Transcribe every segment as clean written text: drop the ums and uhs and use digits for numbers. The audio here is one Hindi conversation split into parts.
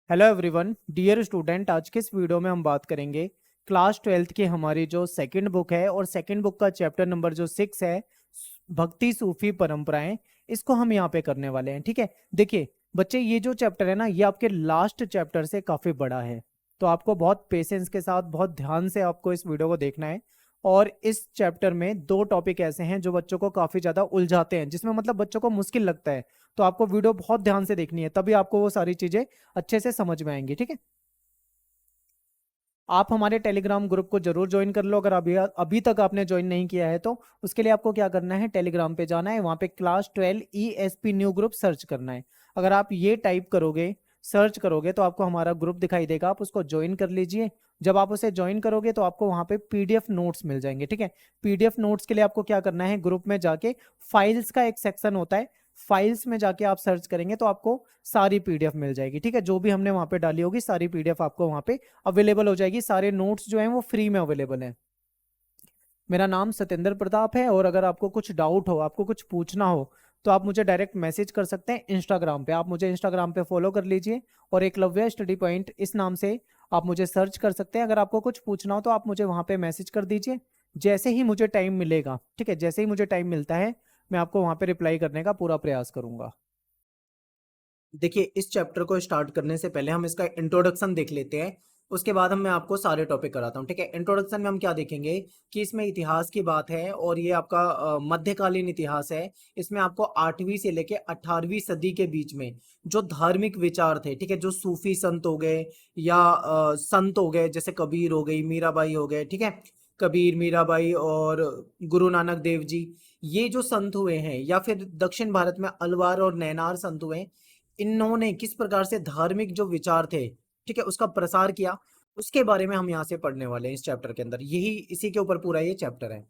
Hello everyone dear student. आज के इस वीडियो में हम बात करेंगे क्लास 12th की हमारी जो सेकंड बुक है और सेकंड बुक का चैप्टर नंबर जो 6 है, भक्ति सूफी परंपराएं। इसको हम यहाँ पे करने वाले हैं। ठीक है, देखिए बच्चे, ये जो चैप्टर है ना, ये आपके लास्ट चैप्टर से काफी बड़ा है। तो आपको बहुत पेशेंस के साथ, बहुत ध्यान से आपको इस वीडियो को देखना है। और इस चैप्टर में दो टॉपिक ऐसे हैं जो बच्चों को काफी ज्यादा उलझाते हैं, जिसमें मतलब बच्चों को मुश्किल लगता है। तो आपको वीडियो बहुत ध्यान से देखनी है, तभी आपको वो सारी चीजें अच्छे से समझ में आएंगी। ठीक है, आप हमारे टेलीग्राम ग्रुप को जरूर ज्वाइन कर लो। अगर अभी अभी तक आपने ज्वाइन नहीं किया है तो उसके लिए आपको क्या करना है, टेलीग्राम पे जाना है, वहां पे class 12 ESP new group search करना है। अगर आप ये टाइप करोगे, सर्च करोगे, तो आपको हमारा ग्रुप दिखाई देगा, आप उसको ज्वाइन कर लीजिए। जब आप उसे ज्वाइन करोगे तो आपको वहां पे PDF नोट्स मिल जाएंगे। ठीक है, PDF नोट्स के लिए आपको क्या करना है, ग्रुप में जाके फाइल्स का एक सेक्शन होता है, फाइल्स में जाके आप सर्च करेंगे तो आपको सारी PDF मिल जाएगी। ठीक है, जो भी हमने वहां पे डाली होगी सारी PDF आपको वहां पे अवेलेबल हो जाएगी। सारे नोट्स जो हैं वो फ्री में अवेलेबल हैं। मेरा नाम सत्येंद्र प्रताप है, और अगर आपको कुछ डाउट हो, आपको कुछ पूछना हो, तो आप मुझे डायरेक्ट मैसेज कर सकते हैं इंस्टाग्राम पे। आप मुझे इंस्टाग्राम पे फॉलो कर लीजिए, और एकलव्य स्टडी पॉइंट इस नाम से आप मुझे सर्च कर सकते हैं। अगर आपको कुछ पूछना हो तो आप मुझे वहां पे मैसेज कर दीजिए। जैसे ही मुझे टाइम मिलेगा, ठीक है, जैसे ही मुझे टाइम मिलता है, मैं आपको वहां पे रिप्लाई करने का पूरा प्रयास करूंगा। देखिए, इस चैप्टर को स्टार्ट करने से पहले हम इसका इंट्रोडक्शन देख लेते हैं। उसके बाद मैं आपको सारे टॉपिक कराता हूँ। ठीक है, इंट्रोडक्शन में हम क्या देखेंगे कि इसमें इतिहास की बात है, और ये आपका मध्यकालीन इतिहास है। इसमें आपको 8वीं से लेके 18वीं सदी के बीच में जो धार्मिक विचार थे, ठीक है, जो सूफी संत हो गए या संत हो गए, जैसे कबीर हो गई, मीराबाई हो गए, ठीक है, कबीर, मीराबाई और गुरु नानक देव जी, ये जो संत हुए हैं, या फिर दक्षिण भारत में अलवार और नैनार संत हुए हैं, इन्होंने किस प्रकार से धार्मिक जो विचार थे, ठीक है, उसका प्रसार किया, उसके बारे में हम यहाँ से पढ़ने वाले हैं इस चैप्टर के अंदर। यही इसी के ऊपर पूरा ये चैप्टर है।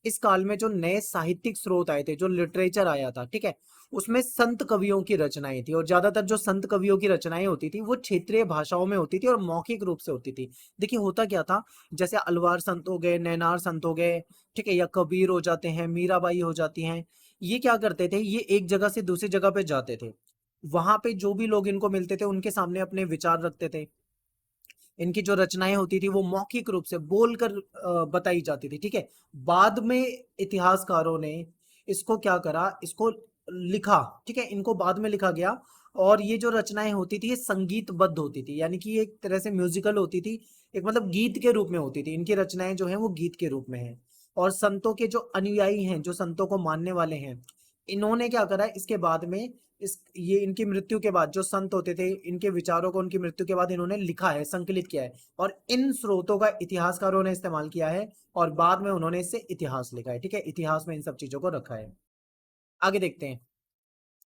इस काल में जो नए साहित्यिक स्रोत आए थे, जो लिटरेचर आया था, ठीक है, उसमें संत कवियों की रचनाएं थी, और ज्यादातर जो संत कवियों की रचनाएं होती थी वो क्षेत्रीय भाषाओं में होती थी और मौखिक रूप से होती थी। देखिए होता क्या था, जैसे अलवार संत हो गए, नैनार संत हो गए, ठीक है, या कबीर हो जाते हैं, मीराबाई हो जाती हैं, ये क्या करते थे, ये एक जगह से दूसरी जगह पे जाते थे। वहां पे जो भी लोग इनको मिलते थे उनके सामने अपने विचार रखते थे। इनकी जो रचनाएं होती थी वो मौखिक रूप से बोलकर बताई जाती थी। ठीक है, बाद में इतिहासकारों ने इसको क्या करा, इसको लिखा। ठीक है, इनको बाद में लिखा गया, और ये जो रचनाएं होती थी ये संगीतबद्ध होती थी, यानी कि एक तरह से म्यूजिकल होती थी, एक मतलब गीत के रूप में होती थी। इनकी रचनाएं जो है वो गीत के रूप में है। और संतों के जो अनुयायी हैं, जो संतों को मानने वाले हैं, इन्होंने क्या करा इसके बाद में, इस ये इनकी मृत्यु के बाद जो संत होते थे, इनके विचारों को उनकी मृत्यु के बाद इन्होंने लिखा है, संकलित किया है, और इन स्रोतों का इतिहासकारों ने इस्तेमाल किया है, और बाद में उन्होंने इससे इतिहास लिखा है। ठीक है, इतिहास में इन सब चीजों को रखा है। आगे देखते हैं।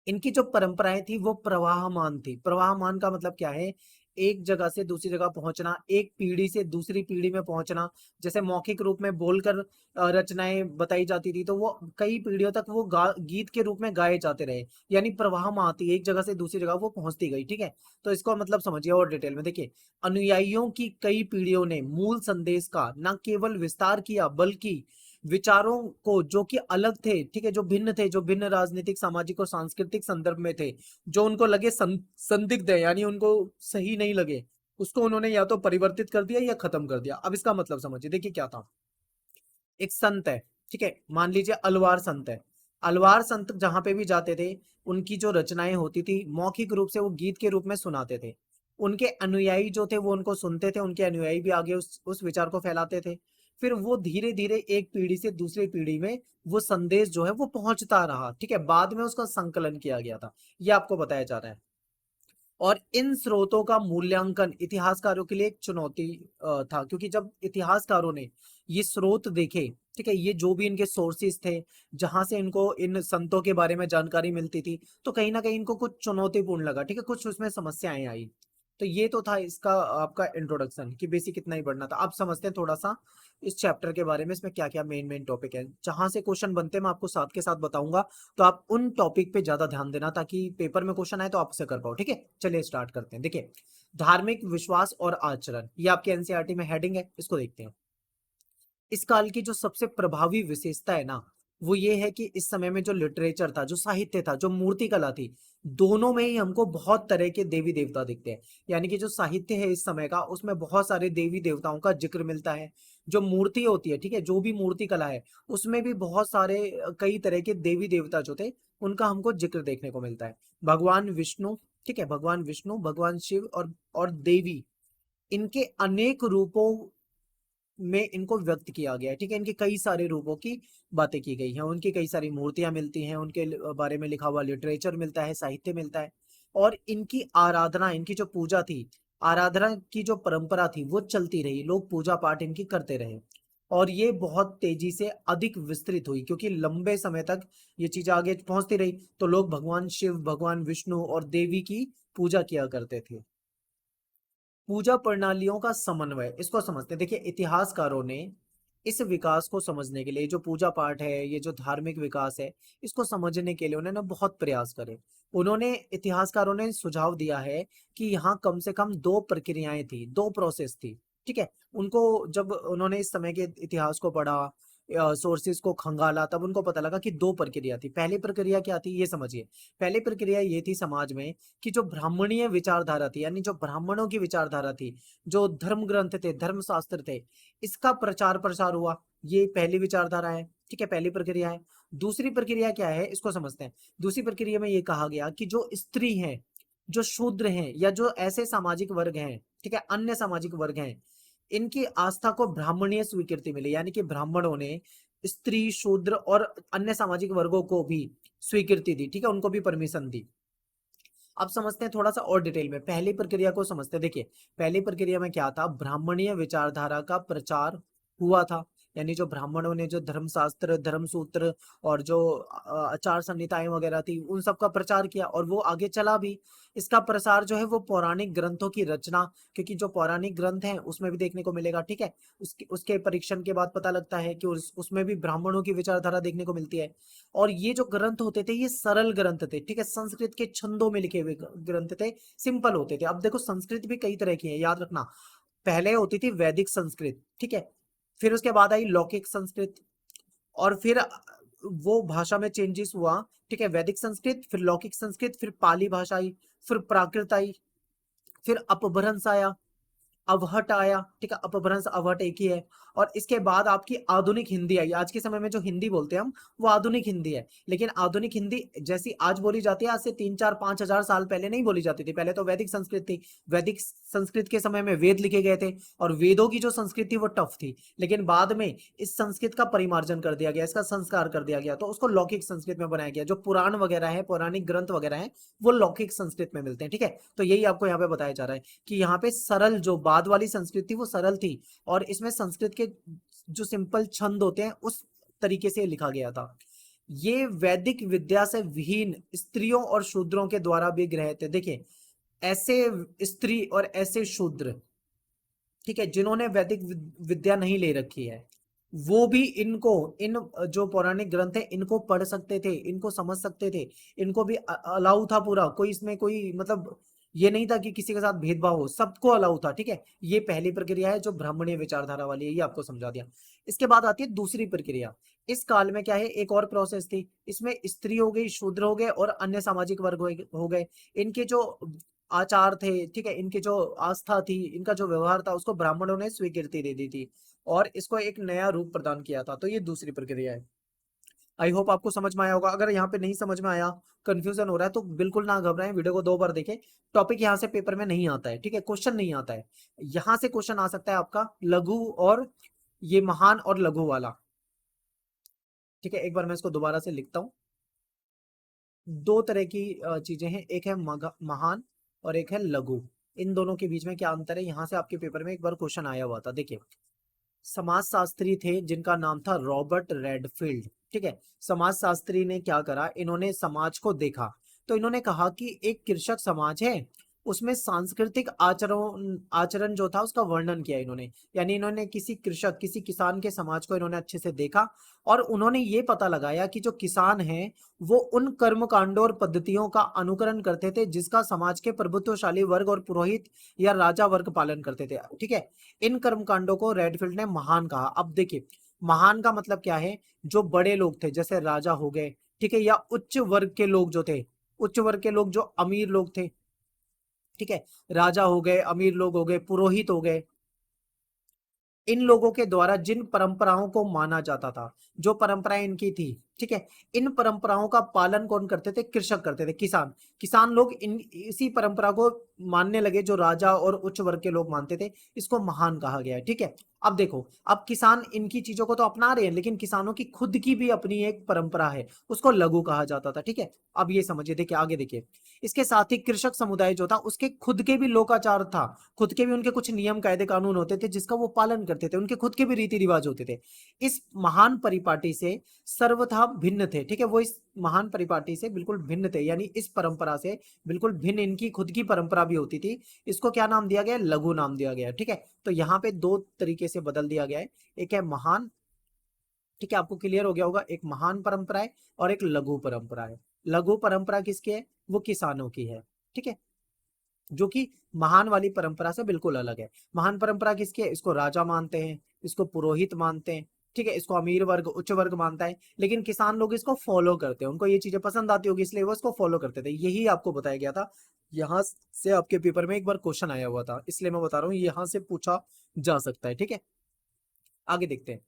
इनकी जो परंपराएं थी वो प्रवाहमान थी। प्रवाहमान का मतलब क्या है, एक जगह से दूसरी जगह पहुंचना, एक पीढ़ी से दूसरी पीढ़ी में पहुंचना। जैसे मौखिक रूप में बोलकर रचनाएं बताई जाती थी, तो वो कई पीढ़ियों तक वो गीत के रूप में गाए जाते रहे, यानी प्रवाहमान आती, एक जगह से दूसरी जगह वो पहुंचती गई। ठीक है, तो इसको मतलब समझिए और डिटेल में देखिए। अनुयायियों की कई पीढ़ियों ने मूल संदेश का न केवल विस्तार किया, बल्कि विचारों को जो कि अलग थे, ठीक है, जो भिन्न थे, जो भिन्न राजनीतिक, सामाजिक और सांस्कृतिक संदर्भ में थे, जो उनको लगे संदिग्ध है, यानी उनको सही नहीं लगे, उसको उन्होंने या तो परिवर्तित कर दिया या खत्म कर दिया। अब इसका मतलब समझिए। देखिए क्या था, एक संत है, ठीक है, मान लीजिए अलवार संत है। अलवार संत जहां पे भी जाते थे, उनकी जो रचनाएं होती थी मौखिक रूप से वो गीत के रूप में सुनाते थे। उनके अनुयायी जो थे वो उनको सुनते थे, उनके अनुयायी भी आगे उस विचार को फैलाते थे। फिर वो धीरे धीरे एक पीढ़ी से दूसरी पीढ़ी में वो संदेश जो है वो पहुंचता रहा। ठीक है, बाद में उसका संकलन किया गया था, ये आपको बताया जा रहा है। और इन स्रोतों का मूल्यांकन इतिहासकारों के लिए एक चुनौती था, क्योंकि जब इतिहासकारों ने ये स्रोत देखे, ठीक है, ये जो भी इनके सोर्सेस थे, जहां से इनको इन संतों के बारे में जानकारी मिलती थी, तो कहीं ना कहीं इनको कुछ चुनौतीपूर्ण लगा। ठीक है, कुछ उसमें समस्याएं आई। तो ये तो था इसका आपका इंट्रोडक्शन, कि बेसिक इतना ही पढ़ना था। आप समझते हैं थोड़ा सा इस चैप्टर के बारे में, इसमें क्या क्या मेन मेन टॉपिक है, जहां से क्वेश्चन बनते हैं मैं आपको साथ के साथ बताऊंगा। तो आप उन टॉपिक पे ज्यादा ध्यान देना, ताकि पेपर में क्वेश्चन आए तो आप उसे कर पाओ। ठीक है, चलिए स्टार्ट करते हैं। देखिए, धार्मिक विश्वास और आचरण, ये आपके एनसीईआरटी में हेडिंग है, इसको देखते हैं। इस काल की जो सबसे प्रभावी विशेषता है ना, वो ये है कि इस समय में जो लिटरेचर था, जो साहित्य था, जो मूर्ति कला थी, दोनों में ही हमको बहुत तरह के देवी देवता दिखते हैं। यानी कि जो साहित्य है इस समय का, उसमें बहुत सारे देवी देवताओं का जिक्र मिलता है। जो मूर्ति होती है, ठीक है, जो भी मूर्ति कला है, उसमें भी बहुत सारे कई तरह के देवी देवता जो थे, उनका हमको जिक्र देखने को मिलता है। भगवान विष्णु, ठीक है, भगवान विष्णु, भगवान शिव और देवी, इनके अनेक रूपों में इनको व्यक्त किया गया है। ठीक है, इनके कई सारे रूपों की बातें की गई हैं, उनकी कई सारी मूर्तियां मिलती हैं, उनके बारे में लिखा हुआ लिटरेचर मिलता है, साहित्य मिलता है। और इनकी आराधना, इनकी जो पूजा थी, आराधना की जो परंपरा थी, वो चलती रही, लोग पूजा पाठ इनकी करते रहे। और ये बहुत तेजी से अधिक विस्तृत हुई, क्योंकि लंबे समय तक ये चीज आगे पहुंचती रही, तो लोग भगवान शिव, भगवान विष्णु और देवी की पूजा किया करते थे। पूजा प्रणालियों का समन्वय, इसको समझते हैं। देखिए, इतिहासकारों ने इस विकास को समझने के लिए, जो पूजा पाठ है, ये जो धार्मिक विकास है, इसको समझने के लिए उन्होंने बहुत प्रयास करे। उन्होंने, इतिहासकारों ने सुझाव दिया है कि यहाँ कम से कम दो प्रक्रियाएं थी, दो प्रोसेस थी। ठीक है, उनको जब उन्होंने इस समय के इतिहास को पढ़ा, सोर्सेज को खंगाला, तब उनको पता लगा कि दो प्रक्रिया थी। पहली प्रक्रिया क्या थी, ये समझिए। पहली प्रक्रिया ये थी समाज में कि जो ब्राह्मणीय विचारधारा थी, यानी जो ब्राह्मणों की विचारधारा थी, जो धर्म ग्रंथ थे, धर्मशास्त्र थे, इसका प्रचार प्रसार हुआ। ये पहली विचारधारा है, ठीक है, पहली प्रक्रिया है। दूसरी प्रक्रिया क्या है, इसको समझते हैं। दूसरी प्रक्रिया में ये कहा गया कि जो स्त्री हैं, जो शूद्र हैं, या जो ऐसे सामाजिक वर्ग हैं, ठीक है, अन्य सामाजिक वर्ग हैं, इनकी आस्था को ब्राह्मणीय स्वीकृति मिली। यानी कि ब्राह्मणों ने स्त्री, शूद्र और अन्य सामाजिक वर्गों को भी स्वीकृति दी, ठीक है, उनको भी परमिशन दी। अब समझते हैं थोड़ा सा और डिटेल में, पहली प्रक्रिया को समझते हैं। देखिए, पहली प्रक्रिया में क्या था, ब्राह्मणीय विचारधारा का प्रचार हुआ था। यानी जो ब्राह्मणों ने जो धर्मशास्त्र, धर्मसूत्र और जो आचार संहिताएं वगैरह थी, उन सब का प्रचार किया, और वो आगे चला भी। इसका प्रसार जो है वो पौराणिक ग्रंथों की रचना, क्योंकि जो पौराणिक ग्रंथ हैं उसमें भी देखने को मिलेगा। ठीक है, उसके परीक्षण के बाद पता लगता है कि उसमें भी ब्राह्मणों की विचारधारा देखने को मिलती है। और ये जो ग्रंथ होते थे, ये सरल ग्रंथ थे, ठीक है, संस्कृत के छंदों में लिखे हुए ग्रंथ थे, सिंपल होते थे। अब देखो, संस्कृत भी कई तरह की है, याद रखना। पहले होती थी वैदिक संस्कृत, ठीक है, फिर उसके बाद आई लौकिक संस्कृत, और फिर वो भाषा में चेंजेस हुआ। ठीक है, वैदिक संस्कृत, फिर लौकिक संस्कृत, फिर पाली भाषा आई, फिर प्राकृत आई, फिर अपभ्रंश आया, अवहट आया। ठीक है, अपभ्रंश अवहट एक ही है। और इसके बाद आपकी आधुनिक हिंदी आई। आज के समय में जो हिंदी बोलते हैं हम, वो आधुनिक हिंदी है। लेकिन आधुनिक हिंदी जैसी आज बोली जाती है, आज से 3-4-5 हजार साल पहले नहीं बोली जाती थी। पहले तो वैदिक संस्कृत थी। वैदिक संस्कृत के समय में वेद लिखे गए थे, और वेदों की जो संस्कृत थी वो टफ थी। लेकिन बाद में इस संस्कृत का परिमार्जन कर दिया गया, इसका संस्कार कर दिया गया, तो उसको लौकिक संस्कृत में बनाया गया। जो पुराण वगैरह है, पौराणिक ग्रंथ वगैरह है, वो लौकिक संस्कृत में मिलते हैं। ठीक है, तो यही आपको यहाँ पे बताया जा रहा है कि यहाँ पे सरल, जो बाद वाली संस्कृत थी वो सरल थी, और इसमें संस्कृत के जो सिंपल छंद होते हैं उस तरीके से लिखा गया था। ये वैदिक विद्या से विहीन स्त्रियों और शूद्रों के द्वारा भी ग्रह थे। देखिए, ऐसे स्त्री और ऐसे शूद्र, ठीक है, जिन्होंने वैदिक विद्या नहीं ले रखी है, वो भी इनको, इन जो पौराणिक ग्रंथ है, इनको पढ़ सकते थे, इनको समझ सकते थे। इनको भी अलाउ था पूरा, कोई इसमें कोई मतलब ये नहीं था कि किसी के साथ भेदभाव हो, सबको अलाउ था। ठीक है, ये पहली प्रक्रिया है जो ब्राह्मणीय विचारधारा वाली है, ये आपको समझा दिया। इसके बाद आती है दूसरी प्रक्रिया। इस काल में क्या है, एक और प्रोसेस थी। इसमें स्त्री हो गई, शूद्र हो गए, और अन्य सामाजिक वर्ग हो गए। इनके जो आचार थे, ठीक है, इनकी जो आस्था थी, इनका जो व्यवहार था, उसको ब्राह्मणों ने स्वीकृति दे दी थी, और इसको एक नया रूप प्रदान किया था। तो ये दूसरी प्रक्रिया है। आई होप आपको समझ में आया होगा। अगर यहाँ पे नहीं समझ में आया, कंफ्यूजन हो रहा है, तो बिल्कुल ना घबराएं, वीडियो को 2 बार देखें। टॉपिक यहाँ से पेपर में नहीं आता है, ठीक है, क्वेश्चन नहीं आता है। यहाँ से क्वेश्चन आ सकता है आपका लघु और ये महान और लघु वाला। ठीक है, एक बार मैं इसको दोबारा से लिखता हूँ। दो तरह की चीजें हैं, एक है महान और एक है लघु। इन दोनों के बीच में क्या अंतर है, यहाँ से आपके पेपर में एक बार क्वेश्चन आया हुआ था। देखिए, समाजशास्त्री थे जिनका नाम था रॉबर्ट रेडफील्ड। ठीक है, समाजशास्त्री ने क्या करा, इन्होंने समाज को देखा, तो इन्होंने कहा कि एक कृषक समाज है, उसमें सांस्कृतिक आचरण आचरण जो था उसका वर्णन किया इन्होंने। यानी इन्होंने किसी कृषक, किसी किसान के समाज को इन्होंने अच्छे से देखा, और उन्होंने ये पता लगाया कि जो किसान हैं वो उन कर्म कांडों और पद्धतियों का अनुकरण करते थे जिसका समाज के प्रभुत्वशाली वर्ग और पुरोहित या राजा वर्ग पालन करते थे। ठीक है, इन कर्मकांडों को रेडफील्ड ने महान कहा। अब देखिए, महान का मतलब क्या है, जो बड़े लोग थे जैसे राजा हो गए, ठीक है, या उच्च वर्ग के लोग जो थे, उच्च वर्ग के लोग जो अमीर लोग थे, ठीक है, राजा हो गए, अमीर लोग हो गए, पुरोहित हो गए, इन लोगों के द्वारा जिन परंपराओं को माना जाता था, जो परंपराएं इनकी थी, ठीक है, इन परंपराओं का पालन कौन करते थे, कृषक करते थे, किसान। किसान लोग इन इसी परंपरा को मानने लगे जो राजा और उच्च वर्ग के लोग मानते थे, इसको महान कहा गया है, ठीक है। अब देखो, अब किसान इनकी चीजों को तो अपना रहे हैं, लेकिन किसानों की खुद की भी अपनी एक परंपरा है, उसको लघु कहा जाता था, ठीक है। अब ये समझिए, देखिए आगे देखिए, इसके साथ ही कृषक समुदाय जो था उसके खुद के भी लोकाचार था, खुद के भी उनके कुछ नियम कायदे कानून होते थे जिसका वो पालन करते थे, उनके खुद के भी रीति रिवाज होते थे। इस महान परिपाटी से सर्वथा भिन्न थे, ठीक है, वो इस महान परिपाटी से बिल्कुल भिन्न थे, यानी इस परंपरा से बिल्कुल भिन्न इनकी खुद की परंपरा भी होती थी। इसको क्या नाम दिया गया, लघु नाम दिया गया, ठीक है। तो यहाँ पे दो तरीके से बदल दिया गया है, एक है महान, ठीक है, आपको क्लियर हो गया होगा, एक महान परंपरा है और एक लघु परंपरा है। लघु परंपरा किसकी है, वो किसानों की है, ठीक है, जो कि महान वाली परंपरा से बिल्कुल अलग है। महान परंपरा किसकी है, इसको राजा मानते हैं, इसको पुरोहित मानते हैं, ठीक है, इसको अमीर वर्ग उच्च वर्ग मानता है, लेकिन किसान लोग इसको फॉलो करते हैं, उनको ये चीजें पसंद आती होगी इसलिए वो इसको फॉलो करते थे। यही आपको बताया गया था, यहाँ से आपके पेपर में एक बार क्वेश्चन आया हुआ था, इसलिए मैं बता रहा हूँ यहाँ से पूछा जा सकता है, ठीक है। आगे देखते हैं,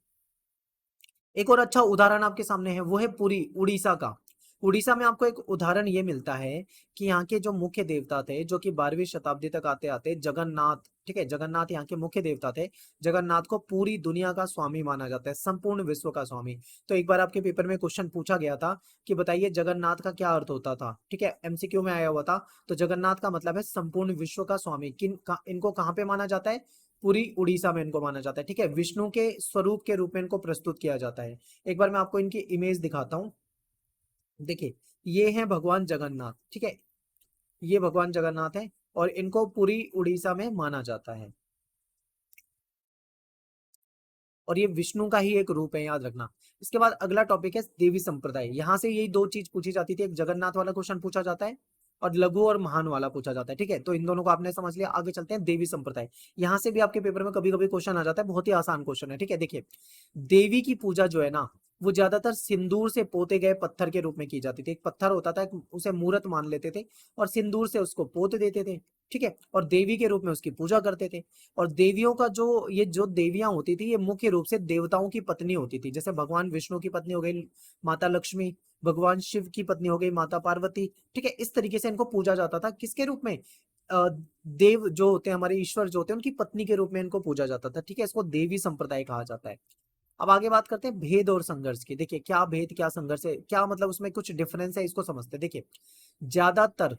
एक और अच्छा उदाहरण आपके सामने है, वो है पुरी, उड़ीसा का। उड़ीसा में आपको एक उदाहरण ये मिलता है कि यहाँ के जो मुख्य देवता थे, जो कि 12वीं शताब्दी तक आते आते जगन्नाथ, ठीक है, जगन्नाथ यहाँ के मुख्य देवता थे। जगन्नाथ को पूरी दुनिया का स्वामी माना जाता है, संपूर्ण विश्व का स्वामी। तो एक बार आपके पेपर में क्वेश्चन पूछा गया था कि बताइए जगन्नाथ का क्या अर्थ होता था, ठीक है, एमसीक्यू में आया हुआ था। तो जगन्नाथ का मतलब है संपूर्ण विश्व का स्वामी। इनको कहाँ पे माना जाता है, पूरी उड़ीसा में इनको माना जाता है, ठीक है। विष्णु के स्वरूप के रूप में इनको प्रस्तुत किया जाता है। एक बार मैं आपको इनकी इमेज दिखाता हूँ, देखिए ये है भगवान जगन्नाथ, ठीक है, ये भगवान जगन्नाथ है और इनको पूरी उड़ीसा में माना जाता है, और ये विष्णु का ही एक रूप है, याद रखना। इसके बाद अगला टॉपिक है देवी संप्रदाय। यहाँ से यही दो चीज पूछी जाती थी, एक जगन्नाथ वाला क्वेश्चन पूछा जाता है और लघु और महान वाला पूछा जाता है, ठीक है। तो इन दोनों को आपने समझ लिया, आगे चलते हैं देवी संप्रदाय। यहाँ से भी आपके पेपर में कभी कभी क्वेश्चन आ जाता है, बहुत ही आसान क्वेश्चन है, ठीक है। देखिए देवी की पूजा जो है ना, वो ज्यादातर सिंदूर से पोते गए पत्थर के रूप में की जाती थी। एक पत्थर होता था, उसे मूर्त मान लेते थे और सिंदूर से उसको पोत देते थे, ठीक है, और देवी के रूप में उसकी पूजा करते थे। और देवियों का जो ये जो देवियां होती थी, ये मुख्य रूप से देवताओं की पत्नी होती थी, जैसे भगवान विष्णु की पत्नी हो गई माता लक्ष्मी, भगवान शिव की पत्नी हो गई माता पार्वती, ठीक है। इस तरीके से इनको पूजा जाता था, किसके रूप में, देव जो होते हैं हमारे ईश्वर जो होते हैं उनकी पत्नी के रूप में इनको पूजा जाता था, ठीक है। इसको देवी संप्रदाय कहा जाता है। अब आगे बात करते हैं भेद और संघर्ष की। देखिए क्या भेद क्या संघर्ष है, क्या मतलब उसमें कुछ डिफरेंस है, इसको समझते हैं। देखिए ज्यादातर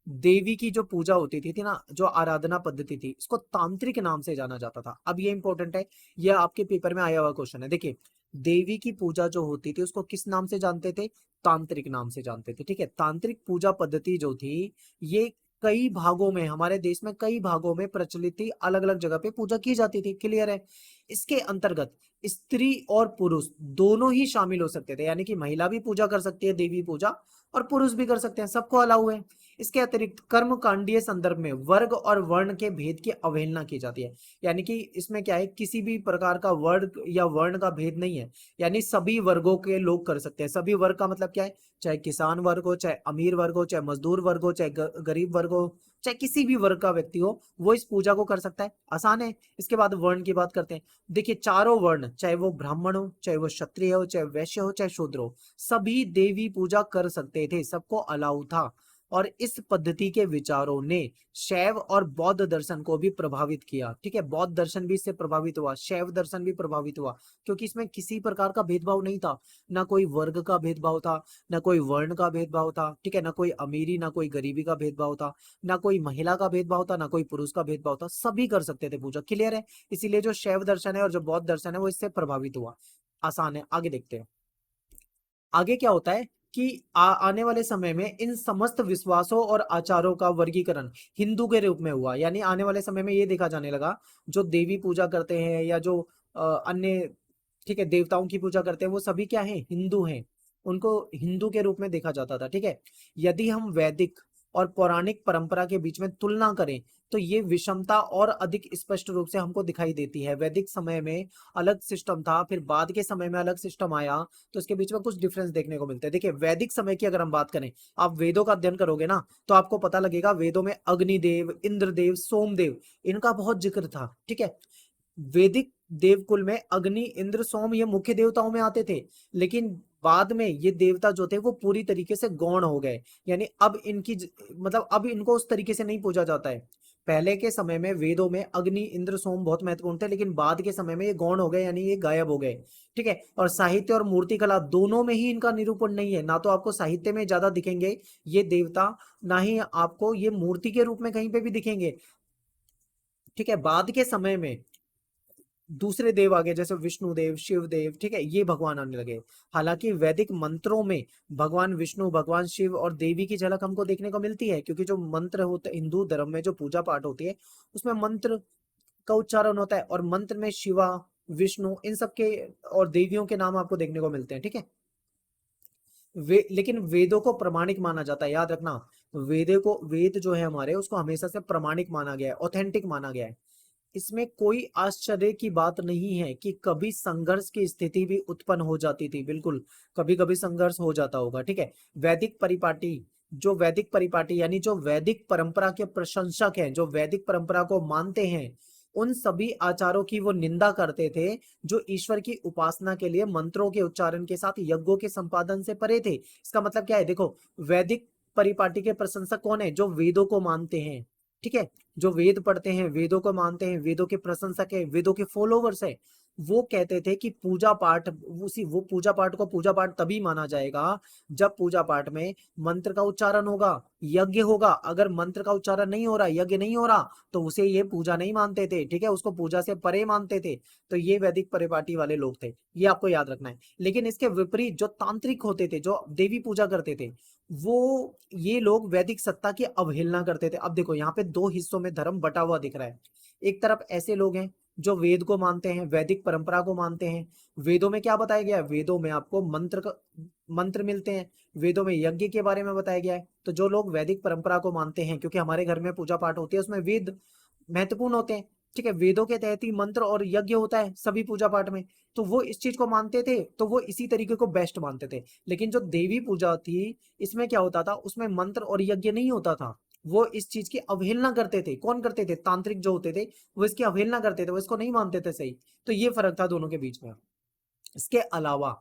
देवी की जो पूजा होती थी ना, जो आराधना पद्धति थी, इसको तांत्रिक नाम से जाना जाता था। अब ये इंपॉर्टेंट है, ये आपके पेपर में आया हुआ क्वेश्चन है। देखिए देवी की पूजा जो होती थी उसको किस नाम से जानते थे, तांत्रिक नाम से जानते थे, ठीक है। तांत्रिक पूजा पद्धति जो थी, ये कई भागों में, हमारे देश में कई भागों में प्रचलित थी, अलग अलग जगह पे पूजा की जाती थी, क्लियर है। इसके अंतर्गत स्त्री और पुरुष दोनों ही शामिल हो सकते थे, यानी कि महिला भी पूजा कर सकती है देवी पूजा और पुरुष भी कर सकते हैं, सबको अलाउ है। इसके अतिरिक्त कर्म कांडीय संदर्भ में वर्ग और वर्ण के भेद की अवहेलना की जाती है, यानी कि इसमें क्या है, किसी भी प्रकार का वर्ग या वर्ण का भेद नहीं है, यानी सभी वर्गों के लोग कर सकते हैं। सभी वर्ग का मतलब क्या है, चाहे किसान वर्ग हो, चाहे अमीर वर्ग हो, चाहे मजदूर वर्ग हो, चाहे गरीब वर्ग हो, चाहे किसी भी वर्ग का व्यक्ति हो, वो इस पूजा को कर सकता है, आसान है। इसके बाद वर्ण की बात करते हैं। देखिए चारों वर्ण, चाहे वो ब्राह्मण हो, चाहे वो क्षत्रिय हो, चाहे वैश्य हो, चाहे शूद्र हो, सभी देवी पूजा कर सकते थे, सबको अलाउ था। और इस पद्धति के विचारों ने शैव और बौद्ध दर्शन को भी प्रभावित किया, ठीक है। बौद्ध दर्शन भी इससे प्रभावित हुआ, शैव दर्शन भी प्रभावित हुआ, क्योंकि इसमें किसी प्रकार का भेदभाव नहीं था, ना कोई वर्ग का भेदभाव था, ना कोई वर्ण का भेदभाव था, ठीक है, ना कोई अमीरी ना कोई गरीबी का भेदभाव था, ना कोई महिला का भेदभाव था, ना कोई पुरुष का भेदभाव था, सभी कर सकते थे पूजा, क्लियर है। इसीलिए जो शैव दर्शन है और जो बौद्ध दर्शन है वो इससे प्रभावित हुआ, आसान है। आगे देखते हैं, आगे क्या होता है कि आने वाले समय में इन समस्त विश्वासों और आचारों का वर्गीकरण हिंदू के रूप में हुआ, यानी आने वाले समय में ये देखा जाने लगा जो देवी पूजा करते हैं या जो अन्य, ठीक है, देवताओं की पूजा करते हैं, वो सभी क्या है, हिंदू हैं, उनको हिंदू के रूप में देखा जाता था, ठीक है। यदि हम वैदिक और पौराणिक परंपरा के बीच में तुलना करें तो ये विषमता और अधिक स्पष्ट रूप से हमको दिखाई देती है। वैदिक समय में अलग सिस्टम था, फिर बाद के समय में अलग सिस्टम आया, तो इसके बीच में कुछ डिफरेंस देखने को मिलते हैं। देखिए वैदिक समय की अगर हम बात करें, आप वेदों का अध्ययन करोगे ना तो आपको पता लगेगा वेदों में अग्निदेव, इंद्रदेव, सोमदेव इनका बहुत जिक्र था। ठीक है, वैदिक देवकुल में अग्नि, इंद्र, सोम ये मुख्य देवताओं में आते थे, लेकिन बाद में ये देवता जो थे वो पूरी तरीके से गौण हो गए, यानी अब इनकी मतलब अब इनको उस तरीके से नहीं पूजा जाता है। पहले के समय में वेदों में अग्नि, इंद्र, सोम बहुत महत्वपूर्ण थे, लेकिन बाद के समय में ये गौण हो गए, यानी ये गायब हो गए। ठीक है, और साहित्य और मूर्ति कला दोनों में ही इनका निरूपण नहीं है, ना तो आपको साहित्य में ज्यादा दिखेंगे ये देवता, ना ही आपको ये मूर्ति के रूप में कहीं पे भी दिखेंगे। ठीक है, बाद के समय में दूसरे देव आ गए, जैसे विष्णु देव, शिव देव, ठीक है, ये भगवान आने लगे। हालांकि वैदिक मंत्रों में भगवान विष्णु, भगवान शिव और देवी की झलक हमको देखने को मिलती है, क्योंकि जो मंत्र होते हिंदू धर्म में जो पूजा पाठ होती है उसमें मंत्र का उच्चारण होता है, और मंत्र में शिवा, विष्णु, इन सब के और देवियों के नाम आपको देखने को मिलते हैं। ठीक है, लेकिन वेदों को प्रमाणिक माना जाता है, याद रखना। वेद जो है हमारे, उसको हमेशा से प्रमाणिक माना गया है, ऑथेंटिक माना गया है। इसमें कोई आश्चर्य की बात नहीं है कि कभी संघर्ष की स्थिति भी उत्पन्न हो जाती थी, बिल्कुल कभी कभी संघर्ष हो जाता होगा। ठीक है, वैदिक परिपाटी यानी जो वैदिक परंपरा के प्रशंसक हैं, जो वैदिक परंपरा को मानते हैं, उन सभी आचारों की वो निंदा करते थे जो ईश्वर की उपासना के लिए मंत्रों के उच्चारण के साथ यज्ञों के संपादन से परे थे। इसका मतलब क्या है, देखो वैदिक परिपाटी के प्रशंसक कौन है, जो वेदों को मानते हैं। ठीक है, जो वेद पढ़ते हैं, वेदों को मानते हैं, वेदों के प्रशंसक है, वेदों के फॉलोवर्स है, वो कहते थे कि पूजा पाठ, वो पूजा पाठ को पूजा पाठ तभी माना जाएगा जब पूजा पाठ में मंत्र का उच्चारण होगा, यज्ञ होगा। अगर मंत्र का उच्चारण नहीं हो रहा, यज्ञ नहीं हो रहा, तो उसे ये पूजा नहीं मानते थे। ठीक है, उसको पूजा से परे मानते थे। तो ये वैदिक परिपाटी वाले लोग थे, ये आपको याद रखना है। लेकिन इसके विपरीत जो तांत्रिक होते थे, जो देवी पूजा करते थे, वो ये लोग वैदिक सत्ता की अवहेलना करते थे। अब देखो यहाँ पे दो हिस्सों में धर्म बटा हुआ दिख रहा है। एक तरफ ऐसे लोग हैं जो वेद को मानते हैं, वैदिक परंपरा को मानते हैं। वेदों में क्या बताया गया है, वेदों में आपको मंत्र मिलते हैं, वेदों में यज्ञ के बारे में बताया गया है। तो जो लोग वैदिक परंपरा को मानते हैं, क्योंकि हमारे घर में पूजा पाठ होती है उसमें वेद महत्वपूर्ण होते हैं। ठीक है, वेदों के तहत ही मंत्र और यज्ञ होता है सभी पूजा पाठ में, तो वो इस चीज को मानते थे, तो वो इसी तरीके को बेस्ट मानते थे। लेकिन जो देवी पूजा थी, इसमें क्या होता था, उसमें मंत्र और यज्ञ नहीं होता था। वो इस चीज की अवहेलना करते थे। कौन करते थे, तांत्रिक जो होते थे, वो इसकी अवहेलना करते थे, वो इसको नहीं मानते थे सही। तो ये फर्क था दोनों के बीच में। इसके अलावा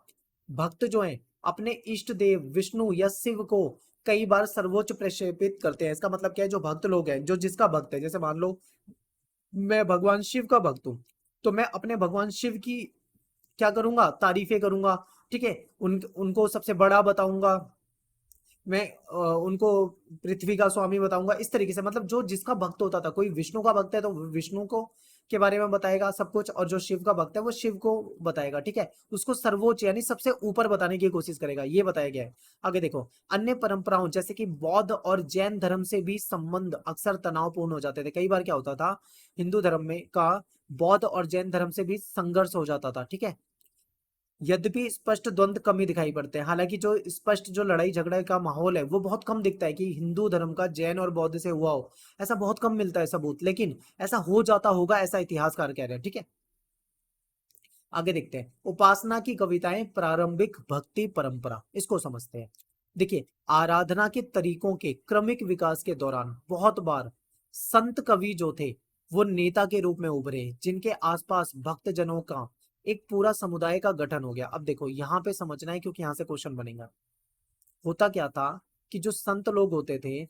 भक्त जो हैं अपने इष्ट देव विष्णु या शिव को कई बार सर्वोच्च प्रक्षेपित करते हैं। इसका मतलब क्या है, जो भक्त लोग हैं, जो जिसका भक्त है, जैसे मान लो मैं भगवान शिव का भक्त हूं, तो मैं अपने भगवान शिव की क्या करूंगा, तारीफें करूंगा। ठीक है, उनको सबसे बड़ा बताऊंगा मैं, उनको पृथ्वी का स्वामी बताऊंगा। इस तरीके से मतलब जो जिसका भक्त होता था, कोई विष्णु का भक्त है तो विष्णु को के बारे में बताएगा सब कुछ, और जो शिव का भक्त है वो शिव को बताएगा। ठीक है, उसको सर्वोच्च यानी सबसे ऊपर बताने की कोशिश करेगा, ये बताया गया है। आगे देखो, अन्य परंपराओं जैसे कि बौद्ध और जैन धर्म से भी संबंध अक्सर तनावपूर्ण हो जाते थे। कई बार क्या होता था, हिंदू धर्म में का बौद्ध और जैन धर्म से भी संघर्ष हो जाता था। ठीक है, यद्यपि स्पष्ट द्वंद्व कम ही दिखाई पड़ते हैं। हालांकि जो स्पष्ट जो लड़ाई झगड़े का माहौल है वो बहुत कम दिखता है कि हिंदू धर्म का जैन और बौद्ध से हुआ हो, ऐसा बहुत कम मिलता है सबूत, लेकिन ऐसा हो जाता होगा, ऐसा इतिहासकार कह रहे हैं। ठीक है, आगे देखते हैं, उपासना की कविताएं, प्रारंभिक भक्ति परंपरा, इसको समझते हैं। देखिए, आराधना के तरीकों के क्रमिक विकास के दौरान बहुत बार संत कवि जो थे वो नेता के रूप में उभरे, जिनके आसपास भक्तजनों का एक पूरा समुदाय का गठन हो गया। अब देखो यहाँ पे समझना है, क्योंकि यहाँ से क्वेश्चन बनेगा। होता क्या था कि जो संत लोग होते थे,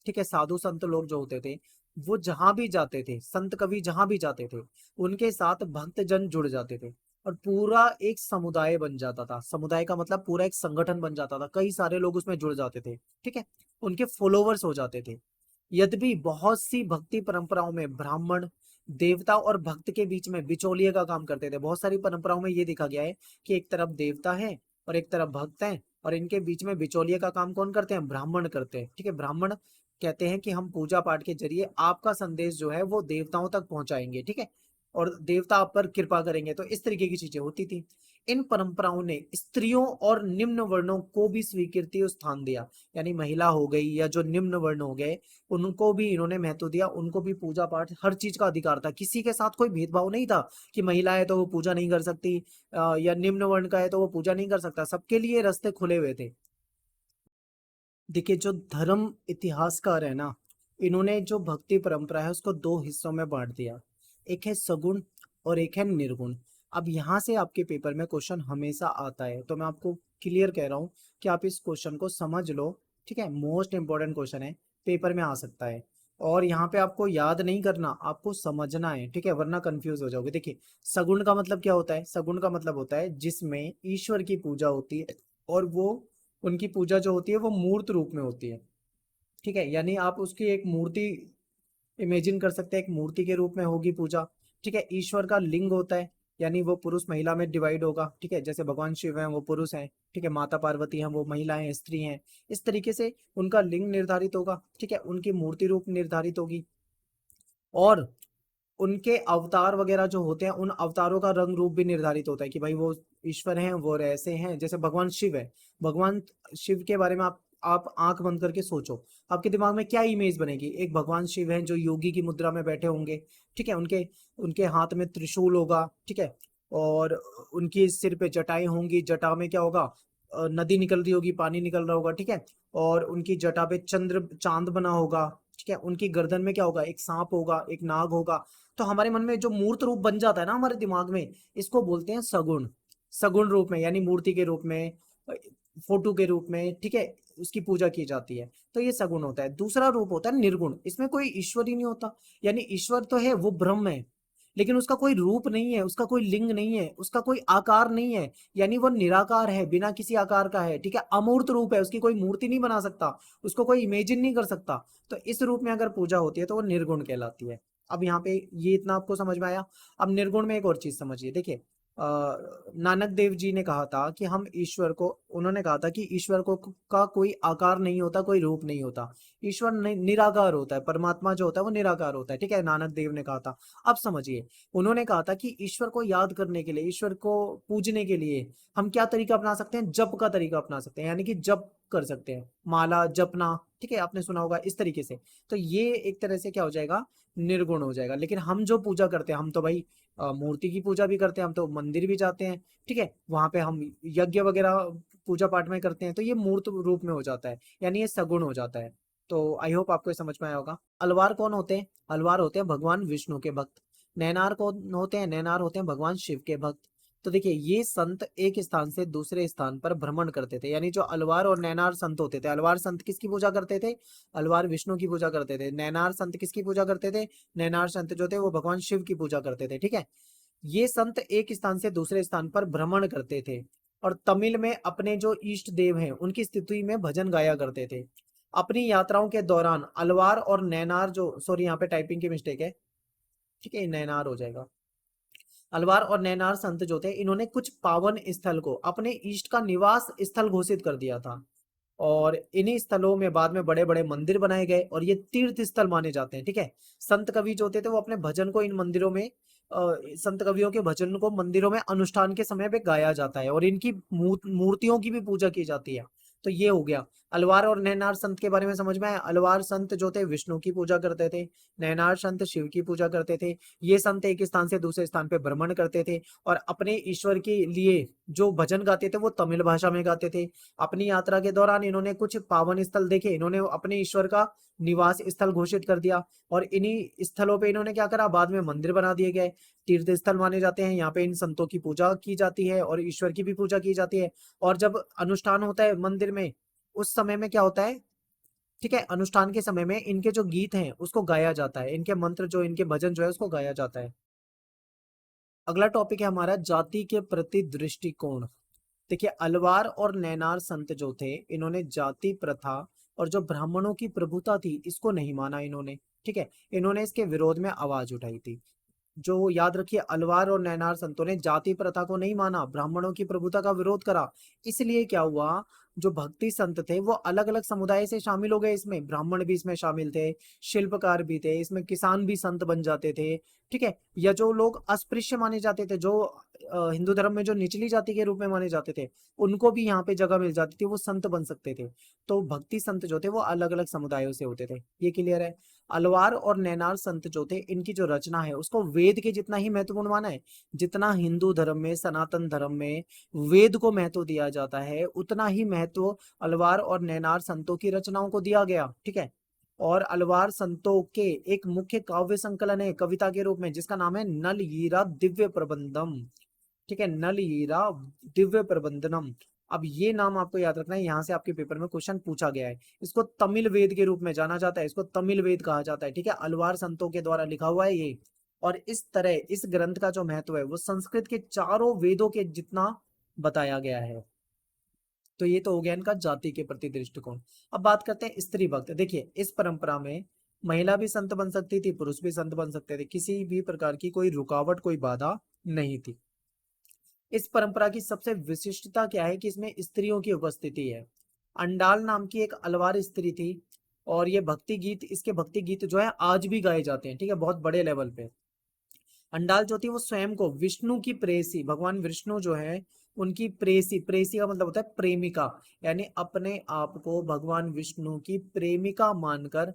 ठीक है, साधु संत लोग जो होते थे, वो जहां भी जाते थे, संत कवि जहां भी जाते थे, उनके साथ भक्तजन जुड़ जाते थे, और पूरा एक समुदाय बन जाता था। समुदाय का मतलब पूरा एक संगठन बन जाता था, कई सारे लोग उसमें जुड़ जाते थे। ठीक है, उनके फॉलोवर्स हो जाते थे। यद्यपि बहुत सी भक्ति परंपराओं में ब्राह्मण देवता और भक्त के बीच में बिचौलिए का काम करते थे। बहुत सारी परंपराओं में ये देखा गया है कि एक तरफ देवता है और एक तरफ भक्त हैं, और इनके बीच में बिचौलिए का काम कौन करते हैं, ब्राह्मण करते हैं। ठीक है, ब्राह्मण कहते हैं कि हम पूजा पाठ के जरिए आपका संदेश जो है वो देवताओं तक पहुंचाएंगे। ठीक है, और देवता आप पर कृपा करेंगे, तो इस तरीके की चीजें होती थी। इन परंपराओं ने स्त्रियों और निम्न वर्णों को भी स्वीकृति और स्थान दिया, यानी महिला हो गई या जो निम्न वर्ण हो गए उनको भी इन्होंने महत्व दिया, उनको भी पूजा पाठ हर चीज का अधिकार था, किसी के साथ कोई भेदभाव नहीं था कि महिला है तो वो पूजा नहीं कर सकती या निम्न वर्ण का है तो वो पूजा नहीं कर सकता, सबके लिए रास्ते खुले हुए थे। देखिए जो धर्म इतिहासकार है ना, इन्होंने जो भक्ति परंपरा है उसको दो हिस्सों में बांट दिया, एक है सगुण और एक है निर्गुण। अब यहाँ से आपके पेपर में क्वेश्चन हमेशा आता है, तो मैं आपको क्लियर कह रहा हूँ कि आप इस क्वेश्चन को समझ लो, ठीक है, मोस्ट इंपॉर्टेंट क्वेश्चन है, पेपर में आ सकता है। और यहाँ पे आपको याद नहीं करना, आपको समझना है, ठीक है, वरना कंफ्यूज हो जाओगे। देखिए सगुण का मतलब क्या होता है, सगुण का मतलब होता है जिसमें ईश्वर की पूजा होती है और वो उनकी पूजा जो होती है वो मूर्त रूप में होती है, ठीक है, यानी आप उसकी एक मूर्ति इमेजिन कर सकते हैं, एक मूर्ति के रूप में होगी पूजा, ठीक है। ईश्वर का लिंग होता है, यानी वो पुरुष महिला में डिवाइड होगा, ठीक है, जैसे भगवान शिव हैं वो पुरुष हैं, ठीक है, माता पार्वती हैं वो महिलाएं स्त्री हैं, इस तरीके से उनका लिंग निर्धारित होगा, ठीक है, उनकी मूर्ति रूप निर्धारित होगी, और उनके अवतार वगैरह जो होते हैं उन अवतारों का रंग रूप भी निर्धारित होता है कि भाई वो ईश्वर हैं, वो ऐसे हैं, जैसे भगवान शिव है, भगवान शिव के बारे में आप आंख बंद करके सोचो, आपके दिमाग में क्या इमेज बनेगी, एक भगवान शिव हैं जो योगी की मुद्रा में बैठे होंगे, ठीक है, उनके उनके हाथ में त्रिशूल होगा, ठीक है, और उनकी सिर पे जटाएं होंगी, जटा में क्या होगा, नदी निकल रही होगी, पानी निकल रहा होगा, ठीक है, और उनकी जटा पे चंद्र चांद बना होगा, ठीक है, उनकी गर्दन में क्या होगा, एक सांप होगा, एक नाग होगा। तो हमारे मन में जो मूर्त रूप बन जाता है ना हमारे दिमाग में, इसको बोलते हैं सगुण, सगुण रूप में, यानी मूर्ति के रूप में, फोटो के रूप में, ठीक है, उसकी पूजा की जाती है, तो ये सगुण होता है। दूसरा रूप होता है निर्गुण, इसमें कोई ईश्वर ही नहीं होता, यानी ईश्वर तो है, वो ब्रह्म है, लेकिन उसका कोई रूप नहीं है, उसका कोई लिंग नहीं है, उसका कोई आकार नहीं है, यानी वो निराकार है, बिना किसी आकार का है, ठीक है, अमूर्त रूप है, उसकी कोई मूर्ति नहीं बना सकता, उसको कोई इमेजिन नहीं कर सकता, तो इस रूप में अगर पूजा होती है तो वो निर्गुण कहलाती है। अब यहाँ पे ये इतना आपको समझ में आया। अब निर्गुण में एक और चीज समझिए, देखिए नानक देव जी ने कहा था कि हम ईश्वर को, उन्होंने कहा था कि ईश्वर को का कोई आकार नहीं होता, कोई रूप नहीं होता, ईश्वर निराकार होता है, परमात्मा जो होता है वो निराकार होता है, ठीक है, नानक देव ने कहा था। अब समझिए, उन्होंने कहा था कि ईश्वर को याद करने के लिए, ईश्वर को पूजने के लिए हम क्या तरीका अपना सकते हैं, जप का तरीका अपना सकते हैं, यानी कि जप कर सकते हैं, माला जपना, ठीक है, आपने सुना होगा इस तरीके से। तो ये एक तरह से क्या हो जाएगा, निर्गुण हो जाएगा। लेकिन हम जो पूजा करते हैं, हम तो भाई मूर्ति की पूजा भी करते हैं, हम तो मंदिर भी जाते हैं, ठीक है, वहां पे हम यज्ञ वगैरह पूजा पाठ में करते हैं, तो ये मूर्त रूप में हो जाता है, यानी ये सगुण हो जाता है। तो आई होप आपको ये समझ में आया होगा। अलवार कौन होते हैं, अलवार होते हैं भगवान विष्णु के भक्त। नैनार कौन होते हैं, नैनार होते हैं भगवान शिव के भक्त। तो देखिए ये संत एक स्थान से दूसरे स्थान पर भ्रमण करते थे, यानी जो अलवार और नैनार संत होते थे, अलवार संत किसकी पूजा करते थे, अलवार विष्णु की पूजा करते थे, नैनार संत किसकी पूजा करते थे, नैनार संत जो थे वो भगवान शिव की पूजा करते थे, ठीक है। ये संत एक स्थान से दूसरे स्थान पर भ्रमण करते थे और तमिल में अपने जो इष्ट देव हैं उनकी स्तुति में भजन गाया करते थे। अपनी यात्राओं के दौरान अलवार और नैनार जो, सॉरी यहाँ पे टाइपिंग की मिस्टेक है, ठीक है, नैनार हो जाएगा। अलवार और नैनार संत जो थे इन्होंने कुछ पावन स्थल को अपने इष्ट का निवास स्थल घोषित कर दिया था, और इन्हीं स्थलों में बाद में बड़े बड़े मंदिर बनाए गए और ये तीर्थ स्थल माने जाते हैं, ठीक है। संत कवि जो होते थे वो अपने भजन को इन मंदिरों में संत कवियों के भजन को मंदिरों में अनुष्ठान के समय पे गाया जाता है और इनकी मूर्तियों की भी पूजा की जाती है। तो ये हो गया। अलवार और नैनार संत के बारे में समझ में आया। अलवार संत जो थे विष्णु की पूजा करते थे, नैनार संत शिव की पूजा करते थे। ये संत एक स्थान से दूसरे स्थान पे भ्रमण करते थे और अपने ईश्वर के लिए जो भजन गाते थे वो तमिल भाषा में गाते थे। अपनी यात्रा के दौरान इन्होंने कुछ पावन स्थल देखे, इन्होंने अपने ईश्वर का निवास स्थल घोषित कर दिया और इन्हीं स्थलों पे इन्होंने क्या करा, बाद में मंदिर बना दिए गए, तीर्थ स्थल माने जाते हैं। यहाँ पे इन संतों की पूजा की जाती है और ईश्वर की भी पूजा की जाती है। और जब अनुष्ठान होता है मंदिर में, उस समय में क्या होता है, ठीक है, अनुष्ठान के समय में इनके जो गीत हैं उसको गाया जाता है, इनके मंत्र जो, इनके भजन जो है उसको गाया जाता है। अगला टॉपिक है हमारा जाति के प्रति दृष्टिकोण। देखिए अलवार और नैनार संत जो थे इन्होंने जाति प्रथा और जो ब्राह्मणों की प्रभुता थी इसको नहीं माना इन्होंने, ठीक है, इन्होंने इसके विरोध में आवाज उठाई थी। जो याद रखिए अलवार और नैनार संतों ने जाति प्रथा को नहीं माना, ब्राह्मणों की प्रभुता का विरोध करा। इसलिए क्या हुआ, जो भक्ति संत थे वो अलग अलग समुदाय से शामिल हो गए, इसमें ब्राह्मण भी इसमें शामिल थे, शिल्पकार भी थे, इसमें किसान भी संत बन जाते थे, ठीक है। या जो लोग अस्पृश्य माने जाते थे, जो हिंदू धर्म में जो निचली जाति के रूप में माने जाते थे, उनको भी यहाँ पे जगह मिल जाती थी, वो संत बन सकते थे। तो भक्ति संत जो थे वो अलग अलग समुदायों से होते थे, ये क्लियर है। अलवार और नैनार संत जो थे, इनकी जो रचना है उसको वेद के जितना ही महत्वपूर्ण माना है। जितना हिंदू धर्म में, सनातन धर्म में वेद को महत्व दिया जाता है, उतना ही महत्व अलवार और नैनार संतों की रचनाओं को दिया गया, ठीक है। और अलवार संतों के एक मुख्य काव्य संकलन है कविता के रूप में, जिसका नाम है नल हीरा दिव्य प्रबंधम, ठीक है, नल हीरा दिव्य प्रबंधनम। अब ये नाम आपको याद रखना है, यहाँ से आपके पेपर में क्वेश्चन पूछा गया है। इसको तमिल वेद के रूप में जाना जाता है, इसको तमिल वेद कहा जाता है, ठीक है। अलवार संतों के द्वारा लिखा हुआ है ये। और इस तरह इस ग्रंथ का जो महत्व है वो संस्कृत के चारों वेदों के जितना बताया गया है। तो ये तो हो गया इनका जाति के प्रति दृष्टिकोण। अब बात करते हैं स्त्री भक्त। देखिए इस परंपरा में महिला भी संत बन सकती थी, पुरुष भी संत बन सकते थे, किसी भी प्रकार की कोई रुकावट, कोई बाधा नहीं थी। इस परंपरा की सबसे विशिष्टता क्या है कि इसमें स्त्रियों की उपस्थिति है। अंडाल नाम की एक अलवार स्त्री थी, और ये भक्ति गीत, इसके भक्ति गीत जो है आज भी गाए जाते हैं, ठीक है, बहुत बड़े लेवल पे। अंडाल जो थी वो स्वयं को विष्णु की प्रेयसी, भगवान विष्णु जो है उनकी प्रेयसी, प्रेयसी का मतलब होता है प्रेमिका, यानी अपने आप को भगवान विष्णु की प्रेमिका मानकर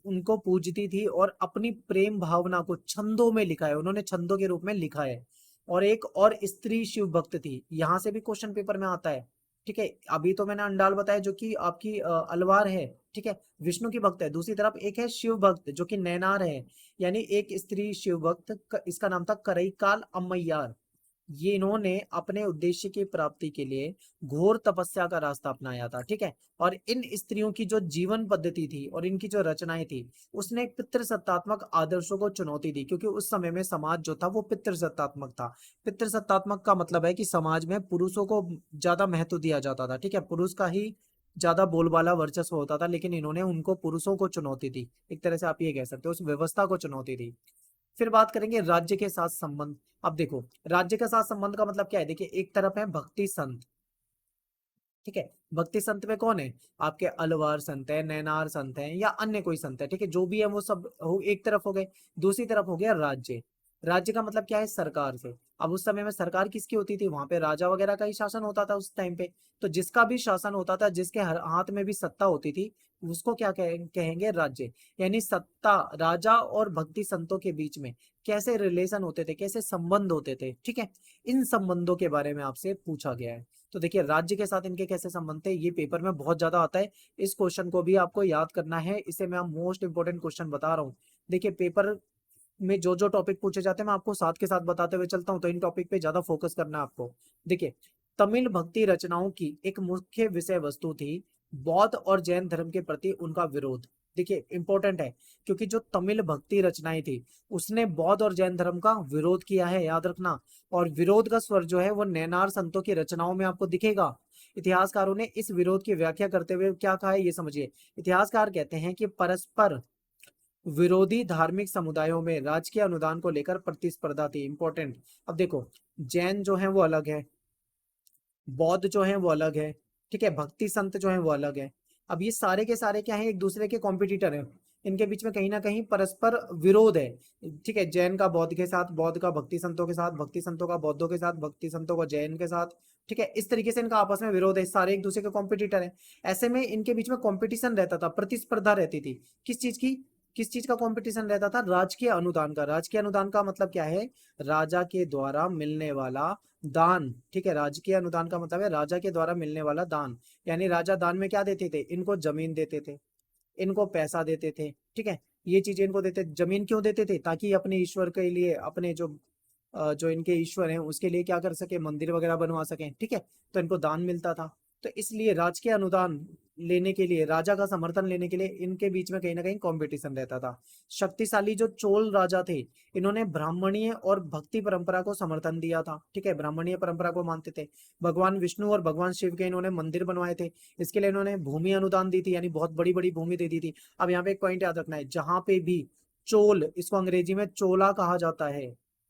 उनको पूजती थी, और अपनी प्रेम भावना को छंदों में लिखा है, उन्होंने छंदों के रूप में लिखा है। और एक और स्त्री शिव भक्त थी, यहां से भी क्वेश्चन पेपर में आता है, ठीक है। अभी तो मैंने अंडाल बताया जो कि आपकी अलवार है, ठीक है, विष्णु की भक्त है। दूसरी तरफ एक है शिव भक्त जो कि नैनार है, यानी एक स्त्री शिव भक्त, इसका नाम था करईकाल अम्मैयार। ये इन्होंने अपने उद्देश्य की प्राप्ति के लिए घोर तपस्या का रास्ता अपनाया था, ठीक है। और इन स्त्रियों की जो जीवन पद्धति थी और इनकी जो रचनाएं थी, उसने पितृसत्तात्मक आदर्शों को चुनौती दी, क्योंकि उस समय में समाज जो था वो पितृसत्तात्मक था। पितृसत्तात्मक का मतलब है कि समाज में पुरुषों को ज्यादा महत्व दिया जाता था, ठीक है, पुरुष का ही ज्यादा बोलबाला वर्चस्व होता था, लेकिन इन्होंने उनको पुरुषों को चुनौती दी, एक तरह से आप ये कह सकते हो, उस व्यवस्था को चुनौती दी। फिर बात करेंगे राज्य के साथ संबंध। अब देखो राज्य के साथ संबंध का मतलब क्या है, देखिए एक तरफ है भक्ति संत, ठीक है, भक्ति संत में कौन है, आपके अलवार संत है, नैनार संत है, या अन्य कोई संत है, ठीक है, जो भी है वो सब एक तरफ हो गए। दूसरी तरफ हो गया राज्य। राज्य का मतलब क्या है, सरकार से। अब उस समय में सरकार किसकी होती थी, वहां पे राजा वगैरह का ही शासन होता था उस टाइम पे। तो जिसका भी शासन होता था, जिसके हाथ में भी सत्ता होती थी, उसको क्या कहेंगे, राज्य। यानी सत्ता, राजा और भक्ति संतों के बीच में कैसे रिलेशन होते थे, कैसे संबंध होते थे, ठीक है, इन संबंधों के बारे में आपसे पूछा गया है। तो देखिए राज्य के साथ इनके कैसे संबंध थे, ये पेपर में बहुत ज्यादा आता है। इस क्वेश्चन को भी आपको याद करना है, इसे मैं मोस्ट इंपोर्टेंट क्वेश्चन बता रहा हूँ। देखिए पेपर में जो जो टॉपिक पूछे जाते हैं मैं आपको साथ के साथ बताते हुए चलता हूँ, तो इन टॉपिक पे ज्यादा फोकस करना है आपको। देखिए तमिल भक्ति रचनाओं की एक मुख्य विषय वस्तु थी बौद्ध और जैन धर्म के प्रति उनका विरोध। देखिए इंपॉर्टेंट है, क्योंकि जो तमिल भक्ति रचनाएं थी उसने बौद्ध और जैन धर्म का विरोध किया है, याद रखना। और विरोध का स्वर जो है वो नैनार संतों की रचनाओं में आपको दिखेगा। इतिहासकारों ने इस विरोध की व्याख्या करते हुए क्या कहा है ये समझिए। इतिहासकार कहते हैं कि परस्पर विरोधी धार्मिक समुदायों में राजकीय अनुदान को लेकर प्रतिस्पर्धा थी, इंपॉर्टेंट। अब देखो जैन जो है वो अलग है, बौद्ध जो है वो अलग है, ठीक है, भक्ति संत जो है वो अलग है। अब ये सारे के सारे क्या है, एक दूसरे के कॉम्पिटिटर हैं, इनके बीच में कहीं ना कहीं परस्पर विरोध है, ठीक है, जैन का बौद्ध के साथ, बौद्ध का भक्ति संतों के साथ, भक्ति संतों का बौद्धों के साथ, भक्ति संतों का जैन के साथ, ठीक है, इस तरीके से इनका आपस में विरोध है, सारे एक दूसरे के कॉम्पिटिटर हैं। ऐसे में इनके बीच में कॉम्पिटिशन रहता था, प्रतिस्पर्धा रहती थी, किस चीज की, किस चीज का कंपटीशन रहता था, राजकीय अनुदान का। राजकीय अनुदान का मतलब क्या है, राजा के द्वारा मिलने वाला दान, ठीक है, राजकीय अनुदान का मतलब है राजा के द्वारा मिलने वाला दान। यानी राजा दान में क्या देते थे, इनको जमीन देते थे, इनको पैसा देते थे, ठीक है, ये चीजें इनको देते। जमीन क्यों देते थे, ताकि अपने ईश्वर के लिए, अपने जो इनके ईश्वर हैं उसके लिए क्या कर सके, मंदिर वगैरह बनवा सके, ठीक है, तो इनको दान मिलता था। तो इसलिए राजकीय अनुदान लेने के लिए, राजा का समर्थन लेने के लिए इनके बीच में कहीं ना कहीं कंपटीशन रहता था। शक्तिशाली जो चोल राजा थे, इन्होंने ब्राह्मणीय और भक्ति परंपरा को समर्थन दिया था, ठीक है, ब्राह्मणीय परंपरा को मानते थे। भगवान विष्णु और भगवान शिव के इन्होंने मंदिर बनवाए थे, इसके लिए इन्होंने भूमि अनुदान दी थी, यानी बहुत बड़ी बड़ी भूमि दे दी थी। अब यहाँ पे एक पॉइंट याद रखना है, जहां पे भी चोल, इसको अंग्रेजी में चोला कहा जाता है।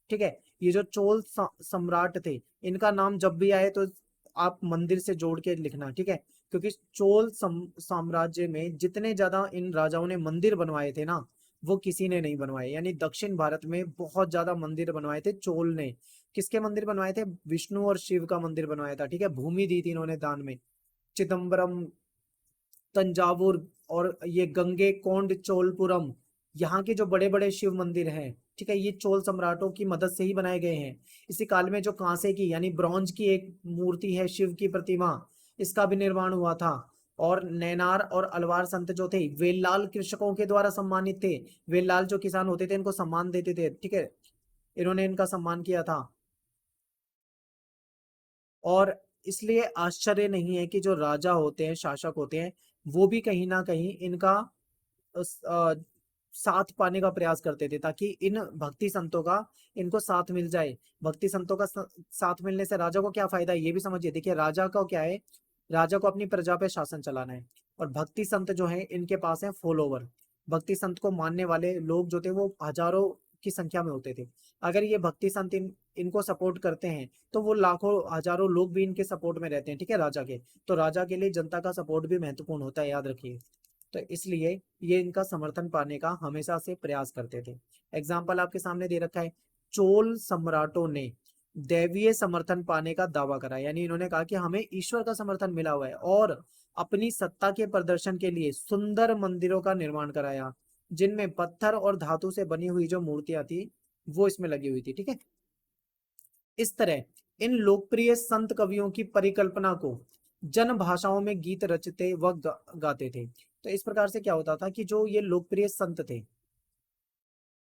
ठीक है, ये जो चोल सम्राट थे, इनका नाम जब भी आए तो आप मंदिर से जोड़ के लिखना, ठीक है। क्योंकि चोल साम्राज्य में जितने ज्यादा इन राजाओं ने मंदिर बनवाए थे ना, वो किसी ने नहीं बनवाए। यानी दक्षिण भारत में बहुत ज्यादा मंदिर बनवाए थे चोल ने। किसके मंदिर बनवाए थे? विष्णु और शिव का मंदिर बनवाया था, ठीक है। भूमि दी थी इन्होंने दान में। चिदम्बरम, तंजावुर और ये गंगे कोंड चोलपुरम, यहाँ के जो बड़े बड़े शिव मंदिर हैं, ठीक है, ये चोल सम्राटों की मदद से ही बनाए गए हैं। इसी काल में जो कांसे की यानी ब्रॉन्ज की एक मूर्ति है, शिव की प्रतिमा, इसका भी निर्माण हुआ था। और नैनार और अलवार संत जो थे, वेललाल कृषकों के द्वारा सम्मानित थे। वेललाल जो किसान होते थे, इनको सम्मान देते थे, ठीक है, इन्होंने इनका सम्मान किया था। और इसलिए आश्चर्य नहीं है कि जो राजा होते हैं, शासक होते हैं, वो भी कहीं ना कहीं इनका साथ पाने का प्रयास करते थे, ताकि इन भक्ति संतों का इनको साथ मिल जाए। भक्ति संतों का साथ मिलने से राजा को क्या फायदा है, ये भी समझिए। देखिए, राजा का क्या है, राजा को अपनी प्रजा पे शासन चलाना है, और भक्ति संत जो है इनके पास है फॉलोवर। भक्ति संत को मानने वाले लोग जो थे वो हजारों की संख्या में होते थे। अगर ये भक्ति संत इनको सपोर्ट करते हैं, तो वो लाखों हजारों लोग भी इनके सपोर्ट में रहते हैं, ठीक है, राजा के। तो राजा के लिए जनता का सपोर्ट भी महत्वपूर्ण होता है, याद रखिए। तो इसलिए ये इनका समर्थन पाने का हमेशा से प्रयास करते थे। एग्जाम्पल आपके सामने दे रखा है। चोल सम्राटों ने दैवीय समर्थन पाने का दावा करा, यानी इन्होंने कहा कि हमें ईश्वर का समर्थन मिला हुआ है, और अपनी सत्ता के प्रदर्शन के लिए सुंदर मंदिरों का निर्माण कराया, जिनमें पत्थर और धातु से बनी हुई जो मूर्तियां थी वो इसमें लगी हुई थी, ठीक है। इस तरह इन लोकप्रिय संत कवियों की परिकल्पना को जन भाषाओं में गीत रचते व गाते थे। तो इस प्रकार से क्या होता था कि जो ये लोकप्रिय संत थे,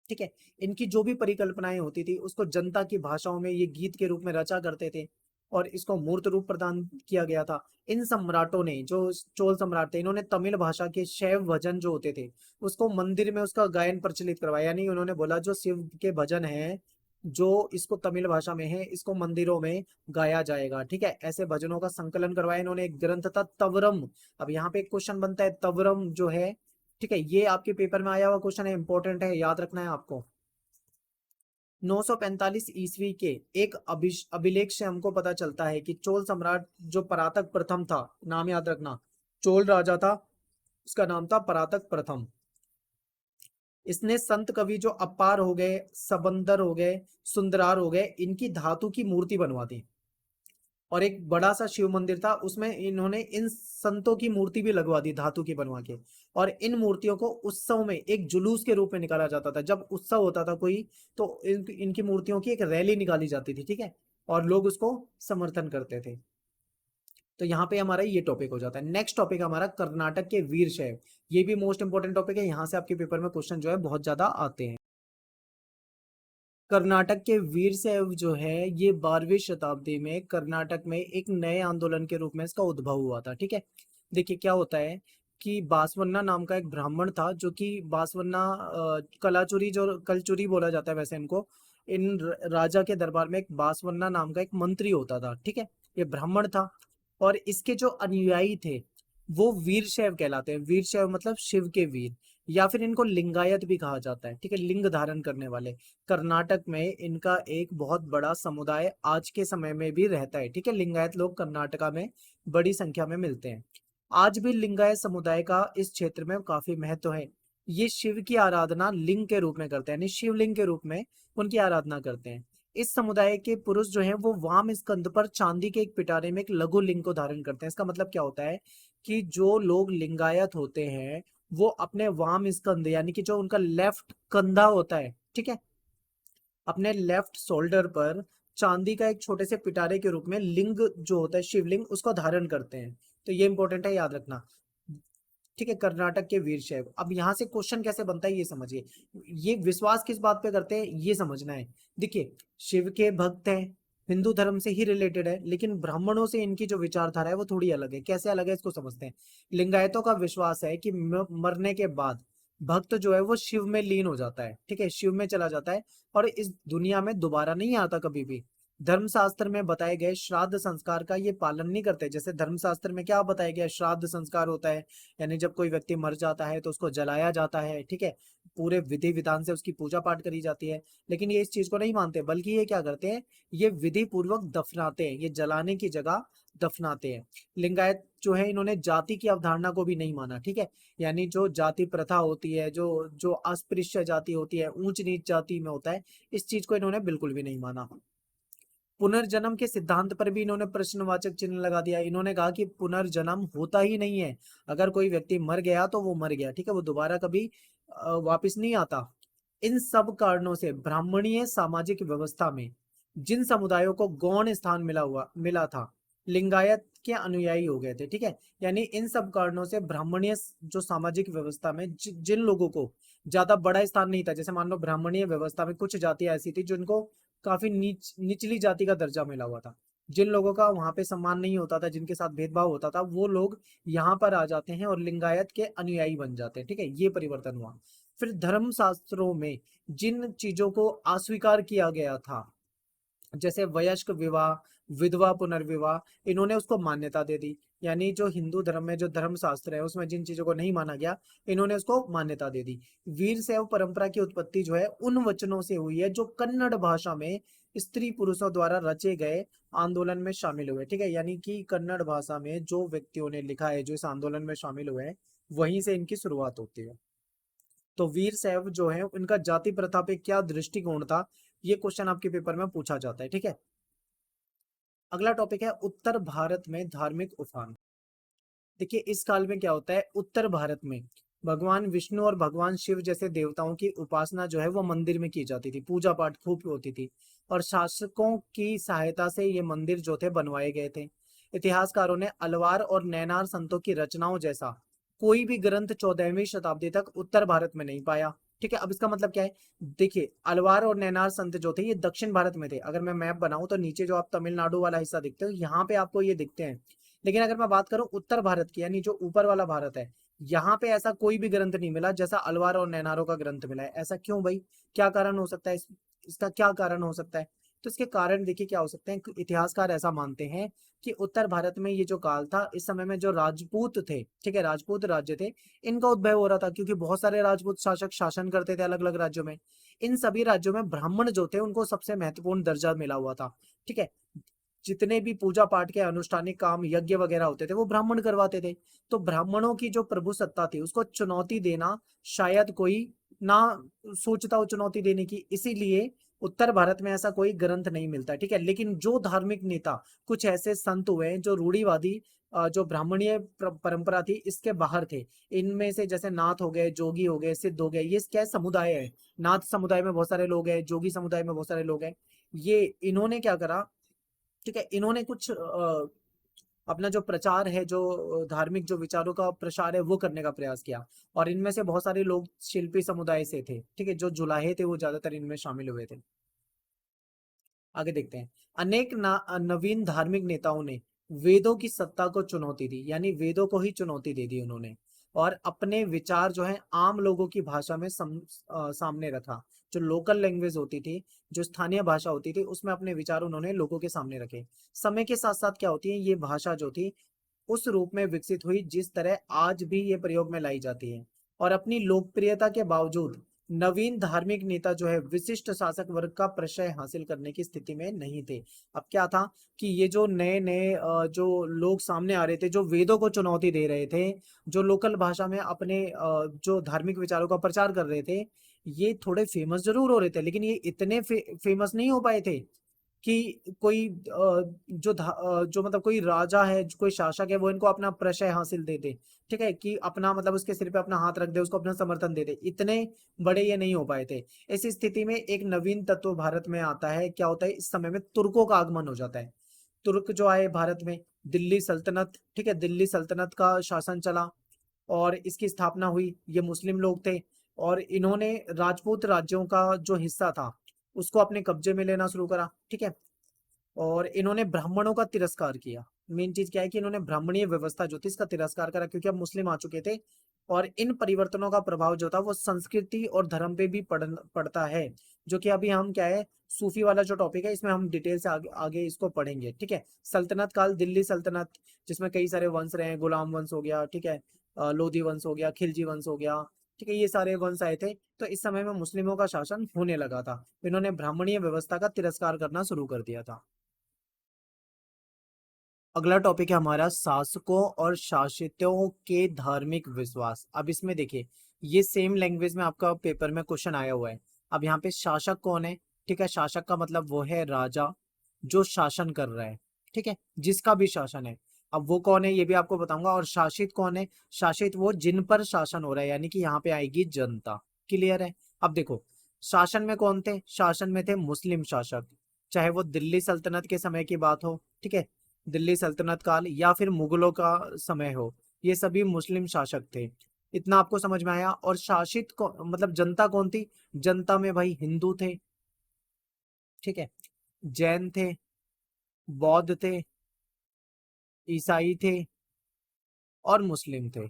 ठीक है, इनकी जो भी परिकल्पनाएं होती थी उसको जनता की भाषाओं में ये गीत के रूप में रचा करते थे, और इसको मूर्त रूप प्रदान किया गया था। इन सम्राटों ने, जो चोल सम्राट थे, इन्होंने तमिल भाषा के शैव भजन जो होते थे उसको मंदिर में उसका गायन प्रचलित करवाया। यानी उन्होंने बोला जो शिव के भजन हैं, जो इसको तमिल भाषा में है, इसको मंदिरों में गाया जाएगा, ठीक है। ऐसे भजनों का संकलन करवाया इन्होंने। एक ग्रंथ था तवरम। अब यहाँ पे एक क्वेश्चन बनता है, तवरम जो है, ठीक है, ये आपके पेपर में आया हुआ क्वेश्चन है, इंपॉर्टेंट है, याद रखना है आपको। 945 ईस्वी के एक अभिलेख से हमको पता चलता है कि चोल सम्राट जो परातक प्रथम था, नाम याद रखना, चोल राजा था, उसका नाम था परातक प्रथम। इसने संत कवि जो अपार हो गए, सबंदर हो गए, सुंदरार हो गए, इनकी धातु की मूर्ति बनवा दी। और एक बड़ा सा शिव मंदिर था, उसमें इन्होंने इन संतों की मूर्ति भी लगवा दी धातु की बनवा के। और इन मूर्तियों को उत्सव में एक जुलूस के रूप में निकाला जाता था। जब उत्सव होता था कोई, तो इनकी मूर्तियों की एक रैली निकाली जाती थी, ठीक है, और लोग उसको समर्थन करते थे। तो यहाँ पे हमारा ये टॉपिक हो जाता है। नेक्स्ट टॉपिक हमारा कर्नाटक के वीर शैव। ये भी मोस्ट इंपोर्टेंट टॉपिक है, यहाँ से आपके पेपर में क्वेश्चन जो है बहुत ज्यादा आते हैं। कर्नाटक के वीरशैव जो है, ये 12वीं शताब्दी में कर्नाटक में एक नए आंदोलन के रूप में इसका उद्भव हुआ था, ठीक है। देखिए क्या होता है कि बासवन्ना नाम का एक ब्राह्मण था, जो कि बासवन्ना कलाचुरी, जो कलचुरी बोला जाता है वैसे इनको, इन राजा के दरबार में एक बासवन्ना नाम का एक मंत्री होता था, ठीक है। ये ब्राह्मण था, और इसके जो अनुयायी थे वो वीरशैव कहलाते हैं। वीरशैव मतलब शिव के वीर, या फिर इनको लिंगायत भी कहा जाता है, ठीक है, लिंग धारण करने वाले। कर्नाटक में इनका एक बहुत बड़ा समुदाय आज के समय में भी रहता है, ठीक है। लिंगायत लोग कर्नाटका में बड़ी संख्या में मिलते हैं। आज भी लिंगायत समुदाय का इस क्षेत्र में काफी महत्व है। ये शिव की आराधना लिंग के रूप में करते हैं, यानी शिवलिंग के रूप में उनकी आराधना करते हैं। इस समुदाय के पुरुष जो हैं वो वाम स्कंद पर चांदी के एक पिटारे में एक लघु लिंग को धारण करते हैं। इसका मतलब क्या होता है कि जो लोग लिंगायत होते हैं वो अपने वाम स्कंद, यानी कि जो उनका लेफ्ट कंधा होता है, ठीक है, अपने लेफ्ट शोल्डर पर चांदी का एक छोटे से पिटारे के रूप में लिंग जो होता है, शिवलिंग, उसको धारण करते हैं। तो ये इंपॉर्टेंट है, याद रखना, ठीक है। कर्नाटक के वीरशैव। अब यहाँ से क्वेश्चन कैसे बनता है ये समझिए। ये विश्वास किस बात पे करते हैं ये समझना है। देखिए, शिव के भक्त हैं, हिंदू धर्म से ही रिलेटेड है, लेकिन ब्राह्मणों से इनकी जो विचारधारा है वो थोड़ी अलग है। कैसे अलग है इसको समझते हैं। लिंगायतों का विश्वास है कि मरने के बाद भक्त जो है वो शिव में लीन हो जाता है, ठीक है, शिव में चला जाता है, और इस दुनिया में दोबारा नहीं आता कभी भी। धर्मशास्त्र में बताए गए श्राद्ध संस्कार का ये पालन नहीं करते। जैसे धर्मशास्त्र में क्या बताया गया, श्राद्ध संस्कार होता है, यानी जब कोई व्यक्ति मर जाता है तो उसको जलाया जाता है, ठीक है, पूरे विधि विधान से उसकी पूजा पाठ करी जाती है। लेकिन ये इस चीज को नहीं मानते, बल्कि ये क्या करते हैं, ये विधि पूर्वक दफनाते हैं, ये जलाने की जगह दफनाते हैं। लिंगायत जो है इन्होंने जाति की अवधारणा को भी नहीं माना, ठीक है, यानी जो जाति प्रथा होती है, जो जो अस्पृश्य जाति होती है, ऊंच नीच जाति में होता है, इस चीज को इन्होंने बिल्कुल भी नहीं माना। पुनर्जन्म के सिद्धांत पर भी इन्होंने प्रश्नवाचक चिन्ह लगा दिया। इन्होंने कहा कि पुनर्जन्म होता ही नहीं है, अगर कोई व्यक्ति मर गया तो वो मर गया, ठीक है, वो दोबारा कभी वापस नहीं आता। इन सब कारणों से ब्राह्मणीय सामाजिक व्यवस्था में जिन समुदायों को गौण स्थान मिला था, लिंगायत के अनुयायी हो गए थे, ठीक है, यानी इन सब कारणों से ब्राह्मणीय जो सामाजिक व्यवस्था में जिन लोगों को ज्यादा बड़ा स्थान नहीं था, जैसे मान लो ब्राह्मणीय व्यवस्था में कुछ जातियां ऐसी थी जिनको काफी निचली जाति का दर्जा मिला हुआ था, जिन लोगों का वहां पे सम्मान नहीं होता था, जिनके साथ भेदभाव होता था, वो लोग यहाँ पर आ जाते हैं और लिंगायत के अनुयायी बन जाते हैं, ठीक है, ये परिवर्तन हुआ। फिर धर्म शास्त्रों में जिन चीजों को अस्वीकार किया गया था, जैसे वयस्क विवाह, विधवा पुनर्विवाह, इन्होंने उसको मान्यता दे दी। यानी जो हिंदू धर्म में जो धर्म शास्त्र है उसमें जिन चीजों को नहीं माना गया, इन्होंने उसको मान्यता दे दी। वीर शैव परंपरा की उत्पत्ति जो है उन वचनों से हुई है जो कन्नड़ भाषा में स्त्री पुरुषों द्वारा रचे गए आंदोलन में शामिल हुए, ठीक है, यानी कि कन्नड़ भाषा में जो व्यक्तियों ने लिखा है, जो इस आंदोलन में शामिल हुए हैं, वहीं से इनकी शुरुआत होती है। तो वीर शैव जो है उनका जाति प्रथा पे क्या दृष्टिकोण था, ये क्वेश्चन आपके पेपर में पूछा जाता है, ठीक है। अगला टॉपिक है उत्तर भारत में धार्मिक उफान। देखिए इस काल में क्या होता है, उत्तर भारत में भगवान विष्णु और भगवान शिव जैसे देवताओं की उपासना जो है वो मंदिर में की जाती थी, पूजा पाठ खूब होती थी, और शासकों की सहायता से ये मंदिर जो थे बनवाए गए थे। इतिहासकारों ने अलवार और नैनार संतों की रचनाओं जैसा कोई भी ग्रंथ 14वीं शताब्दी तक उत्तर भारत में नहीं पाया, ठीक है। अब इसका मतलब क्या है, देखिए अलवार और नैनार संत जो थे ये दक्षिण भारत में थे। अगर मैं मैप बनाऊं तो नीचे जो आप तमिलनाडु वाला हिस्सा दिखते हो, यहाँ पे आपको ये दिखते हैं। लेकिन अगर मैं बात करूं उत्तर भारत की, यानी जो ऊपर वाला भारत है, यहाँ पे ऐसा कोई भी ग्रंथ नहीं मिला जैसा अलवार और नैनारों का ग्रंथ मिला है। ऐसा क्यों भाई, क्या कारण हो सकता है, इसका क्या कारण हो सकता है? तो इसके कारण देखिए क्या हो सकते हैं। इतिहासकार ऐसा मानते हैं कि उत्तर भारत में ये जो काल था, इस समय में जो राजपूत थे, ठीक है, राजपूत राज्य थे, इनका उद्भव हो रहा था, क्योंकि बहुत सारे राजपूत शासक शासन करते थे अलग अलग राज्यों में। इन सभी राज्यों में ब्राह्मण जो थे उनको सबसे महत्वपूर्ण दर्जा मिला हुआ था, ठीक है। जितने भी पूजा पाठ के अनुष्ठानिक काम यज्ञ वगैरह होते थे वो ब्राह्मण करवाते थे। तो ब्राह्मणों की जो प्रभु सत्ता थी उसको चुनौती देना शायद कोई ना सोचता हो चुनौती देने की, इसीलिए उत्तर भारत में ऐसा कोई ग्रंथ नहीं मिलता, ठीक है। लेकिन जो धार्मिक नेता, कुछ ऐसे संत हुए जो रूढ़िवादी जो ब्राह्मणीय परंपरा थी इसके बाहर थे, इनमें से जैसे नाथ हो गए, जोगी हो गए, सिद्ध हो गए, ये क्या समुदाय है, नाथ समुदाय में बहुत सारे लोग हैं, जोगी समुदाय में बहुत सारे लोग हैं। ये इन्होंने क्या करा, ठीक है, इन्होंने कुछ अपना जो प्रचार है, जो धार्मिक जो विचारों का प्रसार है वो करने का प्रयास किया। और इनमें से बहुत सारे लोग शिल्पी समुदाय से थे, ठीक है, जो जुलाहे थे वो ज्यादातर इनमें शामिल हुए थे। आगे देखते हैं। अनेक नवीन धार्मिक नेताओं ने वेदों की सत्ता को चुनौती दी, यानी वेदों को ही चुनौती दे दी उन्होंने, और अपने विचार जो है आम लोगों की भाषा में सामने रखा। जो लोकल लैंग्वेज होती थी, जो स्थानीय भाषा होती थी, उसमें अपने विचार उन्होंने लोगों के सामने रखे। समय के साथ साथ क्या होती है, ये भाषा जो थी उस रूप में विकसित हुई जिस तरह आज भी ये प्रयोग में लाई जाती है। और अपनी लोकप्रियता के बावजूद नवीन धार्मिक नेता जो है विशिष्ट शासक वर्ग का प्रशय हासिल करने की स्थिति में नहीं थे। अब क्या था कि ये जो नए नए जो लोग सामने आ रहे थे, जो वेदों को चुनौती दे रहे थे, जो लोकल भाषा में अपने जो धार्मिक विचारों का प्रचार कर रहे थे, ये थोड़े फेमस जरूर हो रहे थे, लेकिन ये इतने फेमस नहीं हो पाए थे कि कोई जो मतलब कोई राजा है, कोई शासक है, वो इनको अपना प्रशय हासिल दे दे, ठीक है, कि अपना मतलब उसके सिर पे अपना हाथ रख दे, उसको अपना समर्थन दे दे, इतने बड़े ये नहीं हो पाए थे। इस स्थिति में एक नवीन तत्व भारत में आता है। क्या होता है, इस समय में तुर्कों का आगमन हो जाता है। तुर्क जो आए भारत में, दिल्ली सल्तनत, ठीक है, दिल्ली सल्तनत का शासन चला और इसकी स्थापना हुई। ये मुस्लिम लोग थे और इन्होंने राजपूत राज्यों का जो हिस्सा था उसको अपने कब्जे में लेना शुरू करा, ठीक है। और इन्होंने ब्राह्मणों का तिरस्कार किया। मेन चीज क्या है कि इन्होंने ब्राह्मणीय व्यवस्था जो थी इसका तिरस्कार करा, क्योंकि अब मुस्लिम आ चुके थे। और इन परिवर्तनों का प्रभाव जो था वो संस्कृति और धर्म पे भी पड़ता है। जो कि अभी हम क्या है, सूफी वाला जो टॉपिक है इसमें हम डिटेल से आगे आगे इसको पढ़ेंगे, ठीक है। सल्तनत काल, दिल्ली सल्तनत, जिसमें कई सारे वंश रहे हैं, गुलाम वंश हो गया, ठीक है, लोधी वंश हो गया, खिलजी वंश हो गया, ठीक है, ये सारे वंश आए थे। तो इस समय में मुस्लिमों का शासन होने लगा था, इन्होंने ब्राह्मणीय व्यवस्था का तिरस्कार करना शुरू कर दिया था। अगला टॉपिक है हमारा शासकों और शासितों के धार्मिक विश्वास। अब इसमें देखिए, ये सेम लैंग्वेज में आपका पेपर में क्वेश्चन आया हुआ है। अब यहाँ पे शासक कौन है, ठीक है, शासक का मतलब वो है राजा जो शासन कर रहा है, ठीक है, जिसका भी शासन है। अब वो कौन है ये भी आपको बताऊंगा। और शासित कौन है, शासित वो जिन पर शासन हो रहा है, यानी कि यहाँ पे आएगी जनता। क्लियर है। अब देखो, शासन में कौन थे, शासन में थे मुस्लिम शासक, चाहे वो दिल्ली सल्तनत के समय की बात हो, ठीक है, दिल्ली सल्तनत काल या फिर मुगलों का समय हो, ये सभी मुस्लिम शासक थे। इतना आपको समझ में आया। और शासित को मतलब जनता कौन थी, जनता में भाई हिंदू थे, ठीक है, जैन थे, बौद्ध थे, ईसाई थे और मुस्लिम थे।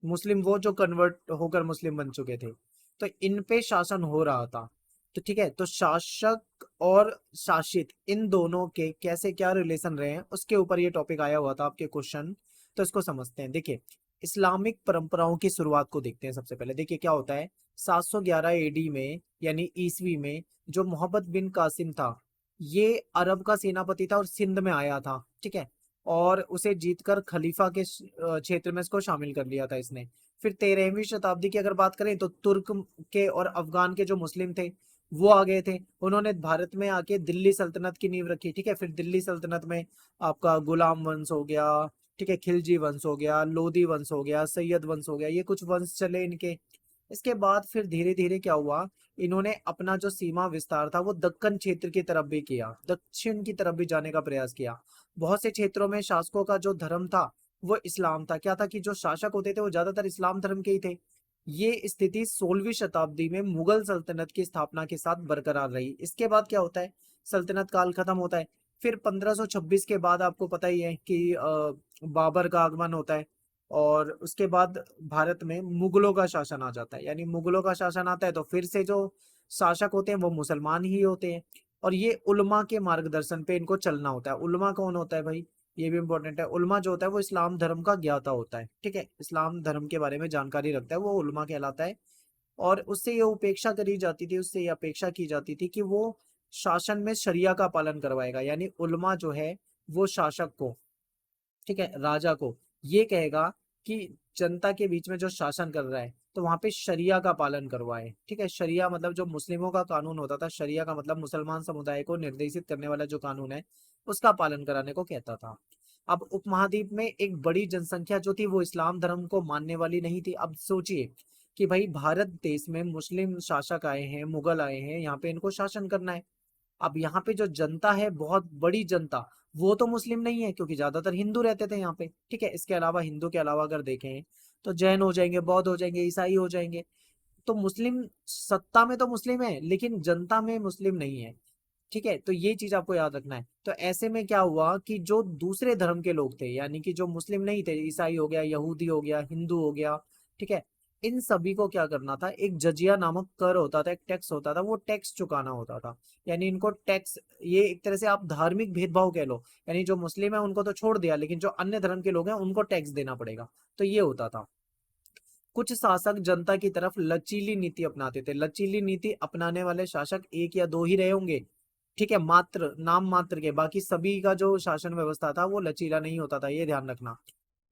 मुस्लिम वो जो कन्वर्ट होकर मुस्लिम बन चुके थे, तो इन पे शासन हो रहा था। तो ठीक है, तो शासक और शासित इन दोनों के कैसे क्या रिलेशन रहे हैं उसके ऊपर ये टॉपिक आया हुआ था आपके क्वेश्चन। तो इसको समझते हैं। देखिए, इस्लामिक परंपराओं की शुरुआत को देखते हैं। सबसे पहले देखिए क्या होता है, 711 एडी में यानी ईसवी में जो मोहम्मद बिन कासिम था, ये अरब का सेनापति था और सिंध में आया था, ठीक है, और उसे जीतकर खलीफा के क्षेत्र में इसको शामिल कर लिया था इसने। फिर 13वीं शताब्दी की अगर बात करें तो तुर्क के और अफगान के जो मुस्लिम थे वो आ गए थे, उन्होंने भारत में आके दिल्ली सल्तनत की नींव रखी, ठीक है। फिर दिल्ली सल्तनत में आपका गुलाम वंश हो गया, ठीक है, खिलजी वंश हो गया, लोधी वंश हो गया, सैयद वंश हो गया, ये कुछ वंश चले इनके। इसके बाद फिर धीरे धीरे क्या हुआ, इन्होंने अपना जो सीमा विस्तार था वो दक्कन क्षेत्र की तरफ भी किया, दक्षिण की तरफ भी जाने का प्रयास किया। बहुत से क्षेत्रों में शासकों का जो धर्म था वो इस्लाम था। क्या था कि जो शासक होते थे वो ज्यादातर इस्लाम धर्म के ही थे। ये स्थिति 16वीं शताब्दी में मुगल सल्तनत की स्थापना के साथ बरकरार रही। इसके बाद क्या होता है, सल्तनत काल खत्म होता है। फिर 1526 के बाद आपको पता ही है कि बाबर का आगमन होता है, और उसके बाद भारत में मुगलों का शासन आ जाता है। यानी मुगलों का शासन आता है तो फिर से जो शासक होते हैं वो मुसलमान ही होते हैं, और ये उल्मा के मार्गदर्शन पे इनको चलना होता है। उल्मा कौन होता है भाई, ये भी इंपॉर्टेंट है। उल्मा जो होता है वो इस्लाम धर्म का ज्ञाता होता है, ठीक है, इस्लाम धर्म के बारे में जानकारी रखता है, वो उल्मा कहलाता है। और उससे ये उपेक्षा करी जाती थी, उससे ये अपेक्षा की जाती थी कि वो शासन में शरिया का पालन करवाएगा। यानी उल्मा जो है वो शासक को, ठीक है, राजा को ये कहेगा कि जनता के बीच में जो शासन कर रहा है तो वहां पे शरिया का पालन करवाए, ठीक है। शरिया मतलब जो मुस्लिमों का कानून होता था, शरिया का मतलब मुसलमान समुदाय को निर्देशित करने वाला जो कानून है उसका पालन कराने को कहता था। अब उपमहाद्वीप में एक बड़ी जनसंख्या जो थी वो इस्लाम धर्म को मानने वाली नहीं थी। अब सोचिए कि भाई भारत देश में मुस्लिम शासक आए हैं, मुगल आए हैं, यहाँ पे इनको शासन करना है। अब यहाँ पे जो जनता है, बहुत बड़ी जनता, वो तो मुस्लिम नहीं है क्योंकि ज्यादातर हिंदू रहते थे यहाँ पे, ठीक है। इसके अलावा हिंदू के अलावा अगर देखें तो जैन हो जाएंगे, बौद्ध हो जाएंगे, ईसाई हो जाएंगे। तो मुस्लिम सत्ता में तो मुस्लिम है लेकिन जनता में मुस्लिम नहीं है, ठीक है। तो ये चीज आपको याद रखना है। तो ऐसे में क्या हुआ कि जो दूसरे धर्म के लोग थे, यानी कि जो मुस्लिम नहीं थे, ईसाई हो गया, यहूदी हो गया, हिंदू हो गया, ठीक है, इन सभी को क्या करना था, एक जजिया नामक कर होता था, एक टैक्स होता था, वो टैक्स चुकाना होता था। यानी इनको टैक्स, ये एक तरह से आप धार्मिक भेदभाव कह लो। यानी जो मुस्लिम है उनको तो छोड़ दिया, लेकिन जो अन्य धर्म के लोग हैं उनको टैक्स देना पड़ेगा। तो ये होता था। कुछ शासक जनता की तरफ लचीली नीति अपनाते थे। लचीली नीति अपनाने वाले शासक एक या दो ही रहे होंगे, ठीक है, मात्र नाम मात्र के। बाकी सभी का जो शासन व्यवस्था था वो लचीला नहीं होता था, ये ध्यान रखना।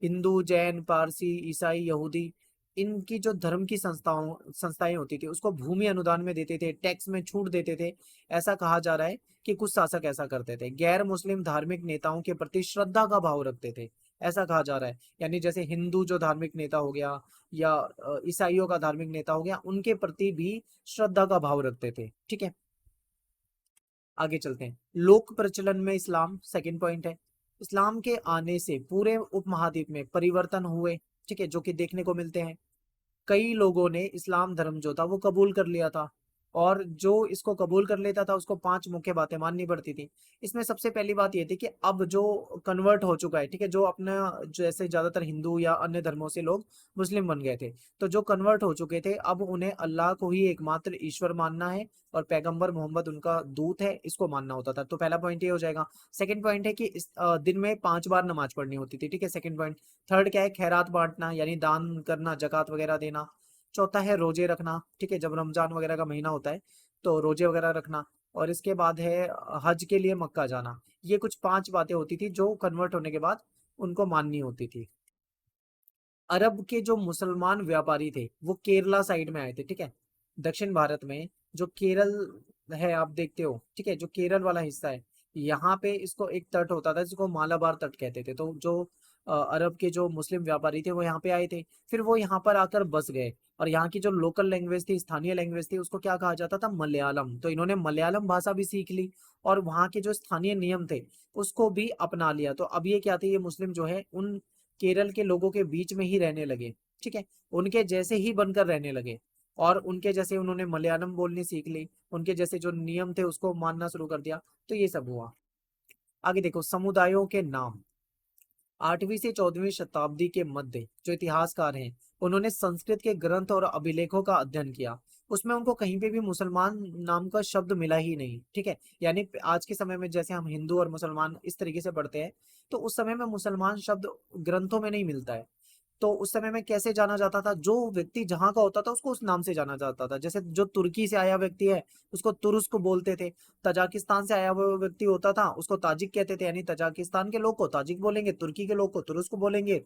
हिंदू, जैन, पारसी, ईसाई, यहूदी, इनकी जो धर्म की संस्थाएं होती थी उसको भूमि अनुदान में देते थे, टैक्स में छूट देते थे। ऐसा कहा जा रहा है कि कुछ शासक ऐसा करते थे। गैर मुस्लिम धार्मिक नेताओं के प्रति श्रद्धा का भाव रखते थे, ऐसा कहा जा रहा है। यानी जैसे हिंदू जो धार्मिक नेता हो गया या ईसाइयों का धार्मिक नेता हो गया, उनके प्रति भी श्रद्धा का भाव रखते थे, ठीक है। आगे चलते हैं। लोक प्रचलन में इस्लाम, सेकंड पॉइंट है। इस्लाम के आने से पूरे उपमहाद्वीप में परिवर्तन हुए, ठीक है, जो कि देखने को मिलते हैं। कई लोगों ने इस्लाम धर्म जो था वो कबूल कर लिया था। और जो इसको कबूल कर लेता था उसको 5 मुख्य बातें माननी पड़ती थी। इसमें सबसे पहली बात ये थी कि अब जो कन्वर्ट हो चुका है, ठीक है, जो अपना जैसे ज्यादातर हिंदू या अन्य धर्मों से लोग मुस्लिम बन गए थे, तो जो कन्वर्ट हो चुके थे अब उन्हें अल्लाह को ही एकमात्र ईश्वर मानना है और पैगंबर मोहम्मद उनका दूत है, इसको मानना होता था। तो पहला पॉइंट ये हो जाएगा। सेकंड पॉइंट है कि इस दिन में 5 बार नमाज पढ़नी होती थी, ठीक है, सेकंड पॉइंट। थर्ड क्या है, खैरात बांटना यानी दान करना, जकात वगैरह देना। चौथा है रोजे रखना, ठीक है, जब रमजान वगैरह का महीना होता है तो रोजे वगैरह रखना। और इसके बाद है हज के लिए मक्का जाना। ये कुछ 5 बातें होती थी जो कन्वर्ट होने के बाद उनको माननी होती थी। अरब के जो मुसलमान व्यापारी थे वो केरला साइड में आए थे, ठीक है, दक्षिण भारत में जो केरल है आप देखते हो, ठीक है, जो केरल वाला हिस्सा है, यहाँ पे इसको एक तट होता था जिसको मालाबार तट कहते थे। तो जो अरब के जो मुस्लिम व्यापारी थे वो यहाँ पे आए थे, फिर वो यहाँ पर आकर बस गए और यहाँ की जो लोकल लैंग्वेज थी, स्थानीय लैंग्वेज थी, उसको क्या कहा जाता था, मलयालम। तो इन्होंने मलयालम भाषा भी सीख ली और वहाँ के जो स्थानीय नियम थे उसको भी अपना लिया। तो अब ये क्या थे, ये मुस्लिम जो है उन केरल के लोगों के बीच में ही रहने लगे, ठीक है, उनके जैसे ही बनकर रहने लगे और उनके जैसे उन्होंने मलयालम बोलनी सीख ली, उनके जैसे जो नियम थे उसको मानना शुरू कर दिया। तो ये सब हुआ। आगे देखो, समुदायों के नाम। 8वीं से 14वीं शताब्दी के मध्य जो इतिहासकार हैं उन्होंने संस्कृत के ग्रंथ और अभिलेखों का अध्ययन किया। उसमें उनको कहीं पे भी मुसलमान नाम का शब्द मिला ही नहीं, ठीक है, यानी आज के समय में जैसे हम हिंदू और मुसलमान इस तरीके से पढ़ते हैं, तो उस समय में मुसलमान शब्द ग्रंथों में नहीं मिलता है। तो उस समय में कैसे जाना जाता था, जो व्यक्ति जहां का होता था उसको उस नाम से जाना जाता था। जैसे जो तुर्की से आया व्यक्ति है उसको तुरुस्क बोलते थे, तजाकिस्तान से आया हुआ व्यक्ति होता था उसको ताजिक कहते थे, यानी तजाकिस्तान के लोग को ताजिक बोलेंगे, तुर्की के लोग को तुरुस्क बोलेंगे।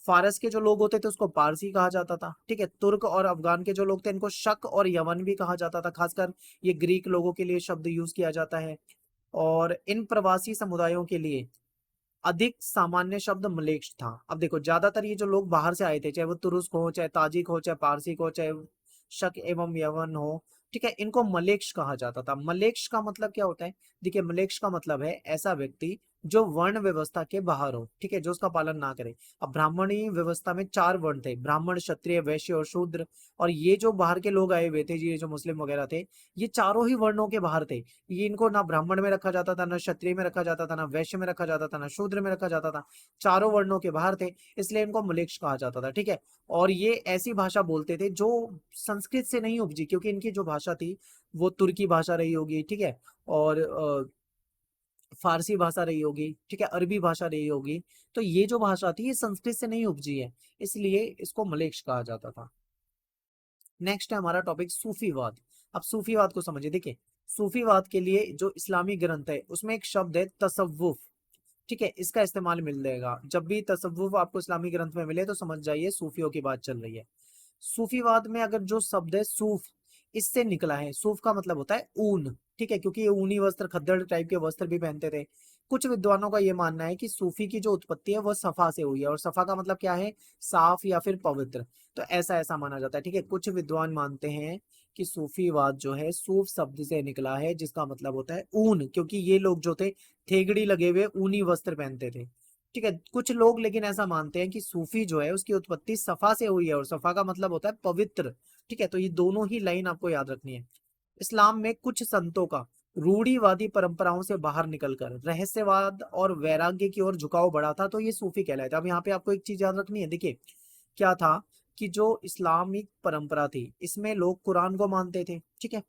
फारस के जो लोग होते थे उसको पारसी कहा जाता था, ठीक है, तुर्क और अफगान के जो लोग थे इनको शक और यमन भी कहा जाता था, खासकर ये ग्रीक लोगों के लिए शब्द यूज किया जाता है। और इन प्रवासी समुदायों के लिए अधिक सामान्य शब्द मलेक्ष था। अब देखो, ज्यादातर ये जो लोग बाहर से आए थे, चाहे वो तुरुस्क हो, चाहे ताजिक हो, चाहे पारसी हो, चाहे शक एवं यवन हो, ठीक है, इनको मलेक्ष कहा जाता था। मलेक्ष का मतलब क्या होता है, देखिए, मलेक्ष का मतलब है ऐसा व्यक्ति जो वर्ण व्यवस्था के बाहर हो, ठीक है, जो उसका पालन ना करे। अब ब्राह्मणी व्यवस्था में 4 वर्ण थे, ब्राह्मण, क्षत्रिय, वैश्य और शूद्र। और ये जो बाहर के लोग आए हुए थे, ये जो मुस्लिम वगैरह थे, ये चारों ही वर्णों के बाहर थे। ये इनको ना ब्राह्मण में रखा जाता था, ना क्षत्रिय में रखा जाता था, ना वैश्य में रखा जाता था, ना शूद्र में रखा जाता था, चारों वर्णों के बाहर थे, इसलिए इनको मलेक्ष कहा जाता था, ठीक है। और ये ऐसी भाषा बोलते थे जो संस्कृत से नहीं उपजी, क्योंकि इनकी जो भाषा थी वो तुर्की भाषा रही होगी, ठीक है, और फारसी भाषा रही होगी, ठीक है, अरबी भाषा रही होगी। तो ये जो भाषा थी ये संस्कृत से नहीं उपजी है, इसलिए इसको मलेक्ष कहा जाता था। नेक्स्ट है हमारा टॉपिक सूफीवाद। अब सूफीवाद को समझिए, देखिए, सूफीवाद के लिए जो इस्लामी ग्रंथ है उसमें एक शब्द है तसव्वुफ, ठीक है, इसका इस्तेमाल मिल जाएगा। जब भी तसव्वुफ आपको इस्लामी ग्रंथ में मिले तो समझ जाइए सूफियों की बात चल रही है। सूफीवाद में अगर जो शब्द है सूफ, इससे निकला है। सूफ का मतलब होता है ऊन, ठीक है, क्योंकि ये ऊनी वस्त्र, खद्दड़ टाइप के वस्त्र भी पहनते थे। कुछ विद्वानों का ये मानना है कि सूफी की जो उत्पत्ति है वह सफा से हुई है, और सफा का मतलब क्या है, साफ या फिर पवित्र। तो ऐसा ऐसा माना जाता है, ठीक है। कुछ विद्वान मानते हैं कि सूफीवाद जो है सूफ शब्द से निकला है, जिसका मतलब होता है ऊन, क्योंकि ये लोग जो थे थेगड़ी लगे हुए ऊनी वस्त्र पहनते थे, ठीक है। कुछ लोग लेकिन ऐसा मानते हैं कि सूफी जो है उसकी उत्पत्ति सफा से हुई है, और सफा का मतलब होता है पवित्र, ठीक है। तो ये दोनों ही लाइन आपको याद रखनी है। इस्लाम में कुछ संतों का रूढ़िवादी परंपराओं से बाहर निकलकर रहस्यवाद और वैराग्य की ओर झुकाव बढ़ा था, तो ये सूफी कहलाए थे। अब यहाँ पे आपको एक चीज याद रखनी है, देखिए, क्या था कि जो इस्लामिक परंपरा थी इसमें लोग कुरान को मानते थे, ठीक है,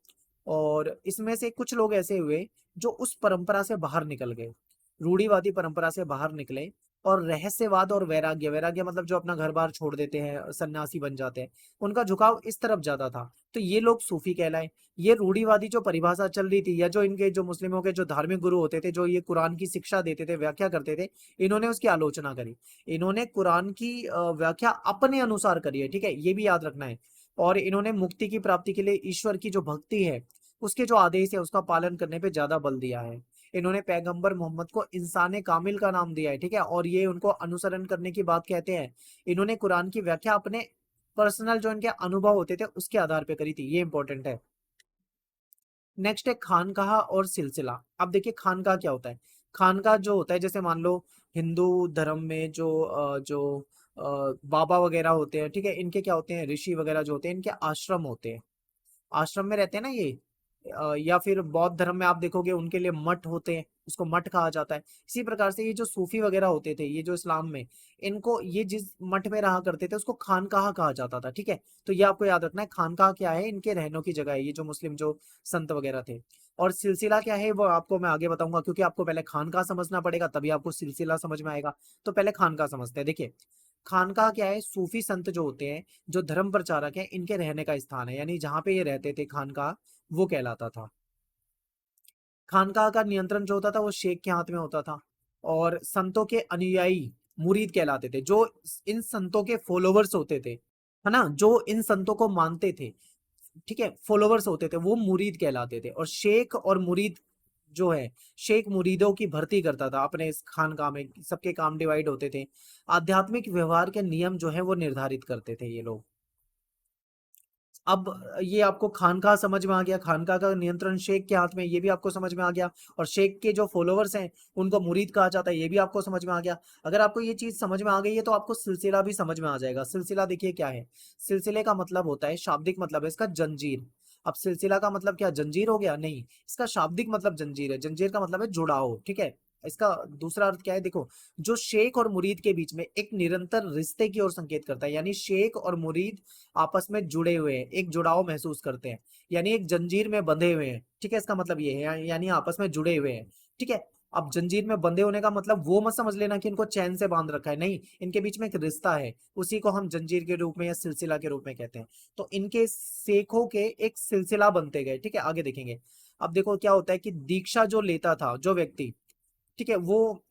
और इसमें से कुछ लोग ऐसे हुए जो उस परंपरा से बाहर निकल गए, रूढ़िवादी परंपरा से बाहर निकले, और रहस्यवाद और वैराग्य, वैराग्य मतलब जो अपना घर बार छोड़ देते हैं, सन्यासी बन जाते हैं, उनका झुकाव इस तरफ ज्यादा था, तो ये लोग सूफी कहलाए। ये रूढ़िवादी जो परिभाषा चल रही थी, या जो इनके जो मुस्लिमों के जो धार्मिक गुरु होते थे जो ये कुरान की शिक्षा देते थे, व्याख्या करते थे, इन्होंने उसकी आलोचना करी। इन्होंने कुरान की व्याख्या अपने अनुसार करी है, ठीक है, ये भी याद रखना है। और इन्होंने मुक्ति की प्राप्ति के लिए ईश्वर की जो भक्ति है उसके जो आदेश है उसका पालन करने पे ज्यादा बल दिया है। इन्होंने पैगंबर मोहम्मद को इंसाने कामिल का नाम दिया है, ठीक है, और ये उनको अनुसरण करने की बात कहते हैं। इन्होंने कुरान की व्याख्या अपने पर्सनल जो इनके अनुभव होते थे उसके आधार पे करी थी, ये इंपॉर्टेंट है। नेक्स्ट है खानकाह और सिलसिला। अब देखिए, खानकाह क्या होता है। खानकाह जो होता है, जैसे मान लो हिंदू धर्म में जो बाबा वगैरह होते हैं, ठीक है, इनके क्या होते हैं, ऋषि वगैरह जो होते हैं इनके आश्रम होते हैं। आश्रम में रहते हैं ना ये, या फिर बौद्ध धर्म में आप देखोगे उनके लिए मठ होते हैं, उसको मठ कहा जाता है। इसी प्रकार से ये जो सूफी वगैरह होते थे, ये जो इस्लाम में, इनको ये जिस मठ में रहा करते थे उसको खानकाह कहा जाता था, ठीक है। तो ये आपको याद रखना है, खानकाह क्या है, इनके रहनों की जगह है, ये जो मुस्लिम जो संत वगैरह थे। और सिलसिला क्या है वो आपको मैं आगे बताऊंगा, क्योंकि आपको पहले खानकाह समझना पड़ेगा तभी आपको सिलसिला समझ में आएगा। तो पहले खानकाह समझते हैं। देखिए, खानकाह क्या है, सूफी संत जो होते हैं, जो धर्म प्रचारक हैं, इनके रहने का स्थान है, यानी जहां पे ये रहते थे खानकाह, वो कहलाता था। खानकाह का नियंत्रण जो होता था वो शेख के हाथ में होता था, और संतों के अनुयायी मुरीद कहलाते थे, जो इन संतों के फॉलोवर्स होते थे, है ना, जो इन संतों को मानते थे, ठीक है, फॉलोवर्स होते थे, वो मुरीद कहलाते थे। और शेख और मुरीद जो है, शेख मुरीदों की भर्ती करता था अपने इस खानकाह में, सबके काम डिवाइड होते थे, आध्यात्मिक व्यवहार के नियम जो है वो निर्धारित करते थे ये लोग। अब ये आपको खानकाह समझ में आ गया, खानकाह का नियंत्रण शेख के हाथ में, ये भी आपको समझ में आ गया। और शेख के जो फॉलोवर्स हैं उनको मुरीद कहा जाता है, ये भी आपको समझ में आ गया। अगर आपको ये चीज समझ में आ गई है तो आपको सिलसिला भी समझ में आ जाएगा। सिलसिला देखिए क्या है, सिलसिले का मतलब होता है, शाब्दिक मतलब है इसका जंजीर। अब सिलसिला का मतलब क्या जंजीर हो गया, नहीं, इसका शाब्दिक मतलब जंजीर है। जंजीर का मतलब है जुड़ाव, ठीक है। इसका दूसरा अर्थ क्या है, देखो, जो शेख और मुरीद के बीच में एक निरंतर रिश्ते की ओर संकेत करता है, यानी शेख और मुरीद आपस में जुड़े हुए हैं, एक जुड़ाव महसूस करते हैं, यानी एक जंजीर में बंधे हुए हैं, ठीक है। इसका मतलब ये है, यानी आपस में जुड़े हुए हैं, ठीक है। अब जंजीर में बंधे होने का मतलब वो मत समझ लेना कि इनको चैन से बांध रखा है, नहीं, इनके बीच में एक रिश्ता है, उसी को हम जंजीर के रूप में या सिलसिला के रूप में कहते हैं। तो इनके शेखों के एक सिलसिला बनते गए, ठीक है, आगे देखेंगे। अब देखो क्या होता है कि दीक्षा जो लेता था जो व्यक्ति, ठीक है, वो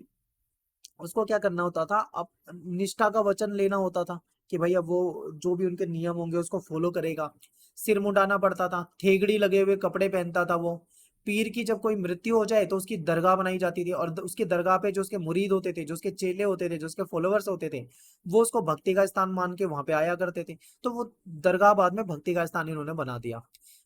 उसको क्या करना होता था, अब निष्ठा का वचन लेना होता था कि भाई अब वो जो भी उनके नियम होंगे उसको फॉलो करेगा। सिर मुंडाना पड़ता था, थेगड़ी लगे हुए कपड़े पहनता था वो। पीर की जब कोई मृत्यु हो जाए तो उसकी दरगाह बनाई जाती थी, और उसकी दरगाह पे जो उसके मुरीद होते थे, जो उसके चेले होते थे, जो उसके फॉलोवर्स होते थे, वो उसको भक्ति का स्थान मान के वहां पे आया करते थे। तो वो दरगाह बाद में भक्ति का स्थान इन्होंने बना दिया।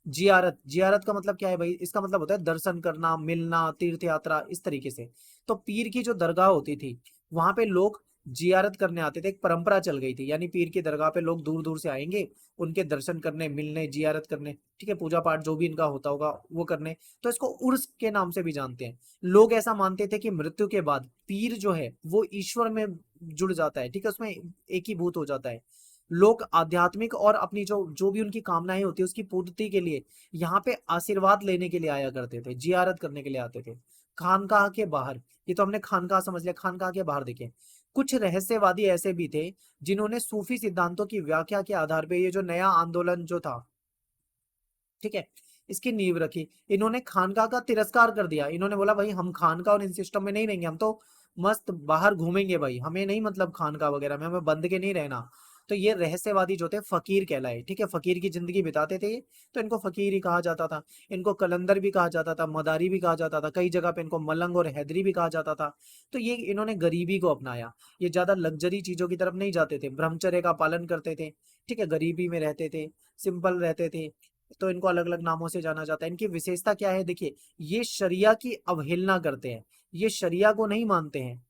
जियारत, जियारत का मतलब क्या है भाई, इसका मतलब होता है दर्शन करना, मिलना, तीर्थ यात्रा, इस तरीके से। तो पीर की जो दरगाह होती थी, वहां पे लोग जियारत करने आते थे, एक परंपरा चल गई थी, यानी पीर की दरगाह पे लोग दूर दूर से आएंगे, उनके दर्शन करने, मिलने, जियारत करने, ठीक है, पूजा पाठ जो भी इनका होता होगा वो करने। तो इसको उर्स के नाम से भी जानते हैं। लोग ऐसा मानते थे कि मृत्यु के बाद पीर जो है वो ईश्वर में जुड़ जाता है, ठीक है, उसमें एक ही भूत हो जाता है। लोग आध्यात्मिक और अपनी जो जो भी उनकी कामनाएं होती है उसकी पूर्ति के लिए यहाँ पे आशीर्वाद लेने के लिए आया करते थे, जियारत करने के लिए आते थे। खानकाह के बाहर, ये तो हमने खानकाह समझ लिया, खानकाह के बाहर देखें, कुछ रहस्यवादी ऐसे भी थे जिन्होंने सूफी सिद्धांतों की व्याख्या के आधार पे ये जो नया आंदोलन जो था, ठीक है, इसकी नींव रखी। इन्होंने खानकाह का तिरस्कार कर दिया, इन्होंने बोला भाई हम खानकाह और इन सिस्टम में नहीं रहेंगे, हम तो मस्त बाहर घूमेंगे भाई, हमें नहीं मतलब खानकाह वगैरह में, हमें बंद के नहीं रहना। तो ये रहस्यवादी जो थे फकीर कहलाए, ठीक है, फकीर की जिंदगी बिताते थे ये, तो इनको फकीर ही कहा जाता था। इनको कलंदर भी कहा जाता था, मदारी भी कहा जाता था, कई जगह पे इनको मलंग और हैदरी भी कहा जाता था। तो ये इन्होंने गरीबी को अपनाया, ये ज्यादा लग्जरी चीजों की तरफ नहीं जाते थे, ब्रह्मचर्य का पालन करते थे, ठीक है, गरीबी में रहते थे, सिंपल रहते थे। तो इनको अलग अलग नामों से जाना जाता है। इनकी विशेषता क्या है, देखिए, ये शरिया की अवहेलना करते हैं, ये शरिया को नहीं मानते हैं,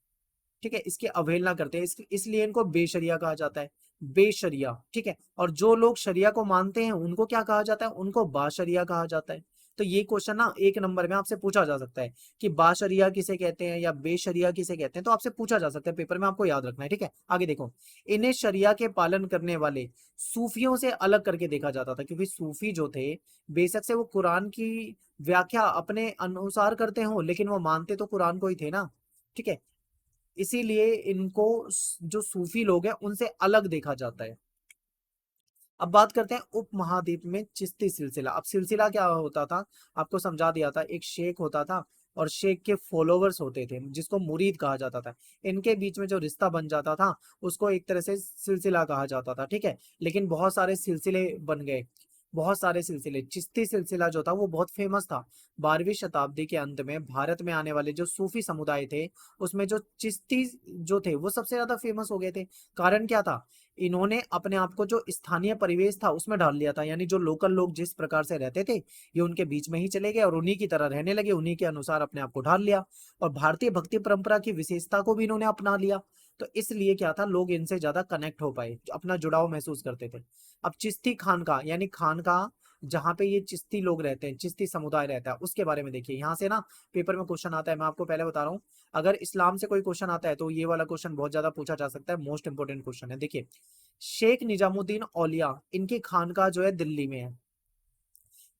ठीक है, इसकी अवहेलना करते हैं, इसलिए इनको बेशरिया कहा जाता है, बेशरिया, ठीक है। और जो लोग शरिया को मानते हैं उनको क्या कहा जाता है, उनको बाशरिया कहा जाता है। तो ये क्वेश्चन ना एक नंबर में आपसे पूछा जा सकता है कि बाशरिया किसे कहते हैं या बेशरिया किसे कहते हैं, तो आपसे पूछा जा सकता है पेपर में, आपको याद रखना है, ठीक है। आगे देखो, इन्हें शरिया के पालन करने वाले सूफियों से अलग करके देखा जाता था, क्योंकि सूफी जो थे, बेशक से वो कुरान की व्याख्या अपने अनुसार करते हो, लेकिन वो मानते तो कुरान को ही थे ना, ठीक है। इसीलिए इनको जो सूफी लोग हैं उनसे अलग देखा जाता है। अब बात करते हैं उपमहाद्वीप में चिश्ती सिलसिला। अब सिलसिला क्या होता था, आपको समझा दिया था, एक शेख होता था और शेख के फॉलोवर्स होते थे जिसको मुरीद कहा जाता था। इनके बीच में जो रिश्ता बन जाता था उसको एक तरह से सिलसिला कहा जाता था, ठीक है। लेकिन बहुत सारे सिलसिले बन गए, बहुत सारे सिलसिले। चिश्ती सिलसिला जो था वो बहुत फेमस था। 12वीं शताब्दी के अंत में भारत में आने वाले जो सूफी समुदाय थे उसमें जो चिश्ती जो थे वो सबसे ज्यादा फेमस हो गए थे। कारण क्या था, इन्होंने अपने आप को जो स्थानीय परिवेश था उसमें ढाल लिया था, यानी जो लोकल लोग जिस प्रकार से रहते थे ये उनके बीच में ही चले गए और उन्हीं की तरह रहने लगे, उन्हीं के अनुसार अपने आप को ढाल लिया। और भारतीय भक्ति परंपरा की विशेषता को भी इन्होंने अपना लिया। तो इसलिए क्या था, लोग इनसे ज्यादा कनेक्ट हो पाए, अपना जुड़ाव महसूस करते थे। अब चिश्ती खानका यानी खानका जहाँ पे ये चिश्ती लोग रहते हैं, चिश्ती समुदाय रहता है, उसके बारे में देखिए। यहाँ से ना पेपर में क्वेश्चन आता है, मैं आपको पहले बता रहा हूँ। अगर इस्लाम से कोई क्वेश्चन आता है तो ये वाला क्वेश्चन बहुत ज्यादा पूछा जा सकता है, मोस्ट इंपोर्टेंट क्वेश्चन है। देखिए, शेख निजामुद्दीन औलिया, इनकी खानका जो है दिल्ली में है।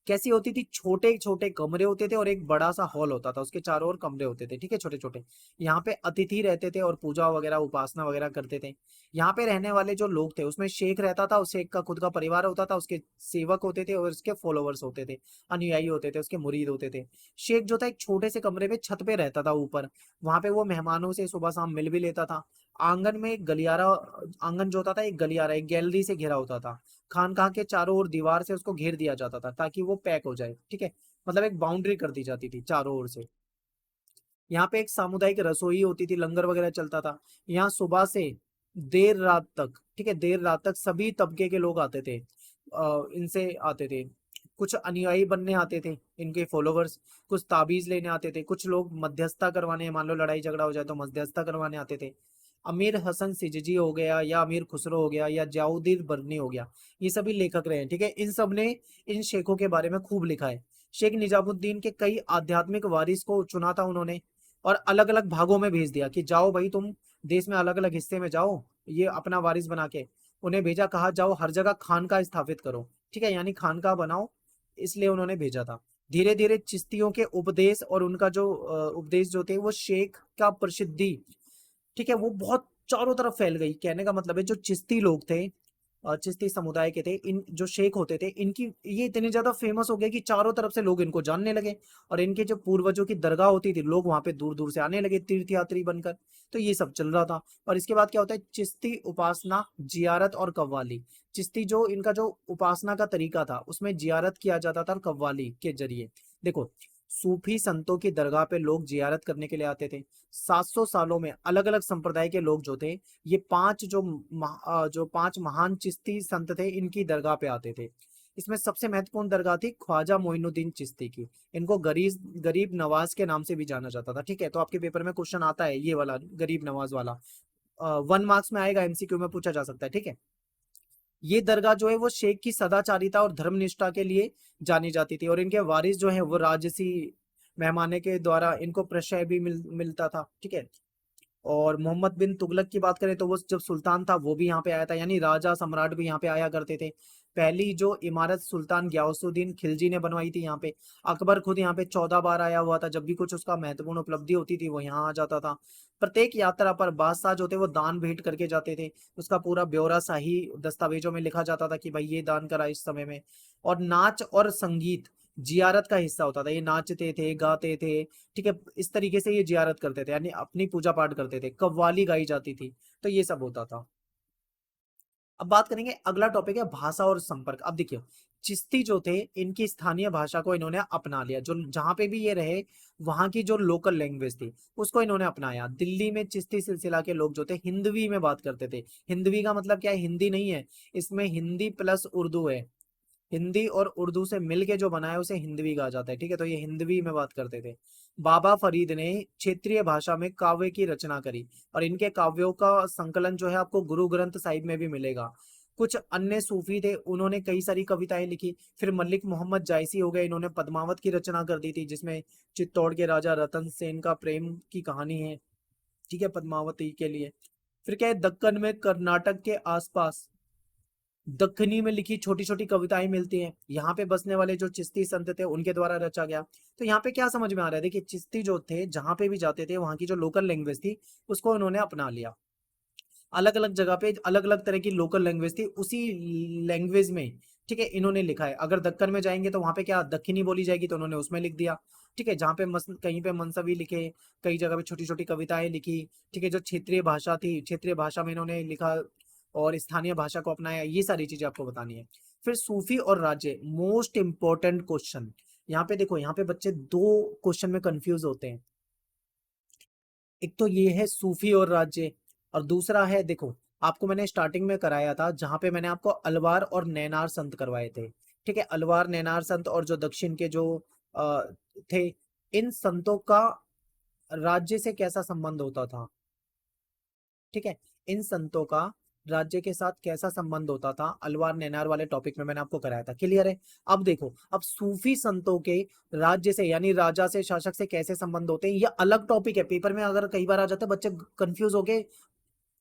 कैसी होती थी? छोटे छोटे कमरे होते थे और एक बड़ा सा हॉल होता था, उसके चारों ओर कमरे होते थे, ठीक है, छोटे छोटे। यहाँ पे अतिथि रहते थे और पूजा वगैरह उपासना वगैरह करते थे। यहाँ पे रहने वाले जो लोग थे उसमें शेख रहता था, उस शेख का खुद का परिवार होता था, उसके सेवक होते थे और उसके फॉलोवर्स होते थे, अनुयायी होते थे, उसके मुरीद होते थे। शेख जो था एक छोटे से कमरे में छत पे रहता था ऊपर, वहां पे वो मेहमानों से सुबह शाम मिल भी लेता था। आंगन में एक गलियारा, आंगन जो होता था एक गलियारा, एक गैलरी से घिरा होता था। खानकाह के चारों ओर दीवार से उसको घेर दिया जाता था ताकि वो पैक हो जाए, ठीक है, मतलब एक बाउंड्री कर दी जाती थी चारों ओर से। यहाँ पे एक सामुदायिक रसोई होती थी, लंगर वगैरह चलता था। यहाँ सुबह से देर रात तक, ठीक है, देर रात तक सभी तबके के लोग आते थे, इनसे आते थे। कुछ अनुयायी बनने आते थे, इनके फॉलोवर्स, कुछ ताबीज लेने आते थे, कुछ लोग मध्यस्थता करवाने, मान लो लड़ाई झगड़ा हो जाए तो मध्यस्थता करवाने आते थे। अमीर हसन सिजजी हो गया या अमीर खुसरो हो गया या जियाउद्दीन बर्नी हो गया, ये सभी लेखक रहे हैं, ठीक है। इन सब ने इन शेखों के बारे में खूब लिखा है। शेख निजामुद्दीन के कई आध्यात्मिक वारिस को चुना था उन्होंने और अलग अलग भागों में भेज दिया कि जाओ भाई तुम देश में अलग अलग हिस्से में जाओ, ये अपना वारिस बना के। उन्हें भेजा, कहा जाओ हर जगह खानका स्थापित करो, ठीक है, यानी खानका बनाओ, इसलिए उन्होंने भेजा था। धीरे धीरे चिश्तियों के उपदेश और उनका जो उपदेश जो थे वो शेख का प्रसिद्धि, ठीक है, वो बहुत चारों तरफ फैल गई। कहने का मतलब है जो चिश्ती लोग थे, चिश्ती समुदाय के थे, इन जो शेख होते थे, इनकी ये इतने ज्यादा फेमस हो गए कि चारों तरफ से लोग इनको जानने लगे। और इनके जो पूर्वजों की दरगाह होती थी, लोग वहां पे दूर दूर से आने लगे तीर्थयात्री बनकर। तो ये सब चल रहा था। और इसके बाद क्या होता है? चिश्ती उपासना, जियारत और कव्वाली। चिश्ती जो इनका जो उपासना का तरीका था उसमें जियारत किया जाता था कव्वाली के जरिए। देखो, सूफी संतों की दरगाह पे लोग जियारत करने के लिए आते थे। 700 सालों में अलग अलग संप्रदाय के लोग जो थे, ये जो पांच महान चिश्ती संत थे, इनकी दरगाह पे आते थे। इसमें सबसे महत्वपूर्ण दरगाह थी ख्वाजा मोइनुद्दीन चिश्ती की। इनको गरीब गरीब नवाज के नाम से भी जाना जाता था, ठीक है। तो आपके पेपर में क्वेश्चन आता है ये वाला, गरीब नवाज वाला, 1 मार्क्स में आएगा, एमसीक्यू में पूछा जा सकता है, ठीक है। ये दरगाह जो है वो शेख की सदाचारिता और धर्मनिष्ठा के लिए जानी जाती थी और इनके वारिस जो है वो राजसी मेहमाने के द्वारा इनको प्रशय भी मिलता था, ठीक है। और मोहम्मद बिन तुगलक की बात करें तो वो जब सुल्तान था वो भी यहाँ पे आया था, यानी राजा सम्राट भी यहाँ पे आया करते थे। पहली जो इमारत सुल्तान गयासुद्दीन खिलजी ने बनवाई थी यहाँ पे। अकबर खुद यहाँ पे 14 बार आया हुआ था, जब भी कुछ उसका महत्वपूर्ण उपलब्धि होती थी वो यहाँ आ जाता था। प्रत्येक यात्रा पर बादशाह जो थे वो दान भेंट करके जाते थे। उसका पूरा ब्यौरा शाही दस्तावेजों में लिखा जाता था कि भाई ये दान करा इस समय में। और नाच और संगीत जियारत का हिस्सा होता था, ये नाचते थे, गाते थे, ठीक है, इस तरीके से ये जियारत करते थे, यानी अपनी पूजा पाठ करते थे, कव्वाली गाई जाती थी। तो ये सब होता था। अब बात करेंगे, अगला टॉपिक है भाषा और संपर्क। अब देखिए, चिश्ती जो थे इनकी स्थानीय भाषा को इन्होंने अपना लिया, जो जहां पे भी ये रहे वहां की जो लोकल लैंग्वेज थी उसको इन्होंने अपनाया। दिल्ली में चिश्ती सिलसिला के लोग जो थे हिंदवी में बात करते थे। हिंदवी का मतलब क्या है? हिंदी नहीं है, इसमें हिंदी प्लस उर्दू है। हिंदी और उर्दू से मिलके जो बना है उसे हिंदवी कहा जाता है, ठीक है। तो ये हिंदवी में बात करते थे। बाबा फरीद ने क्षेत्रीय भाषा में काव्य की रचना करी और इनके काव्यों का संकलन जो है आपको गुरु ग्रंथ साहिब में भी मिलेगा। कुछ अन्य सूफी थे, उन्होंने कई सारी कविताएं लिखी। फिर मलिक मोहम्मद जायसी हो गए, इन्होंने पद्मावत की रचना कर दी थी, जिसमें चित्तौड़ के राजा रतन सेन का प्रेम की कहानी है, ठीक है, पद्मावती के लिए। फिर क्या है, दक्कन में कर्नाटक के आसपास दक्कनी में लिखी छोटी छोटी कविताएं मिलती हैं, यहाँ पे बसने वाले जो चिश्ती संत थे उनके द्वारा रचा गया। तो यहाँ पे क्या समझ में आ रहा है? देखिए, चिश्ती जो थे जहां पे भी जाते थे वहां की जो लोकल लैंग्वेज थी उसको इन्होंने अपना लिया। अलग अलग जगह पे अलग अलग तरह की लोकल लैंग्वेज थी, उसी लैंग्वेज में, ठीक है, इन्होंने लिखा है। अगर दक्कन में जाएंगे तो वहां पे क्या दक्खनी बोली जाएगी, तो उन्होंने उसमें लिख दिया, ठीक है। जहाँ पे कहीं पे मनसबी लिखे, कई जगह पे छोटी छोटी कविताएं लिखी, ठीक है। जो क्षेत्रीय भाषा थी, क्षेत्रीय भाषा में इन्होंने लिखा और स्थानीय भाषा को अपनाया। ये सारी चीजें आपको बतानी है। फिर सूफी और राज्य, मोस्ट इंपॉर्टेंट क्वेश्चन। यहाँ पे देखो, यहाँ पे बच्चे दो क्वेश्चन में कंफ्यूज होते हैं। एक तो ये है सूफी और राज्य, और दूसरा है, देखो आपको मैंने स्टार्टिंग में कराया था जहां पे मैंने आपको अलवार और नैनार संत करवाए थे, ठीक है। अलवार नैनार संत और जो दक्षिण के जो अ, थे, इन संतों का राज्य से कैसा संबंध होता था, ठीक है। इन संतों का राज्य के साथ कैसा संबंध होता था, अलवार नैनार वाले टॉपिक में मैंने आपको कराया था, क्लियर है। अब देखो, अब सूफी संतों के राज्य से यानी राजा से, शासक से कैसे संबंध होते हैं, ये अलग टॉपिक है। पेपर में अगर कई बार आ जाते हैं बच्चे कंफ्यूज होके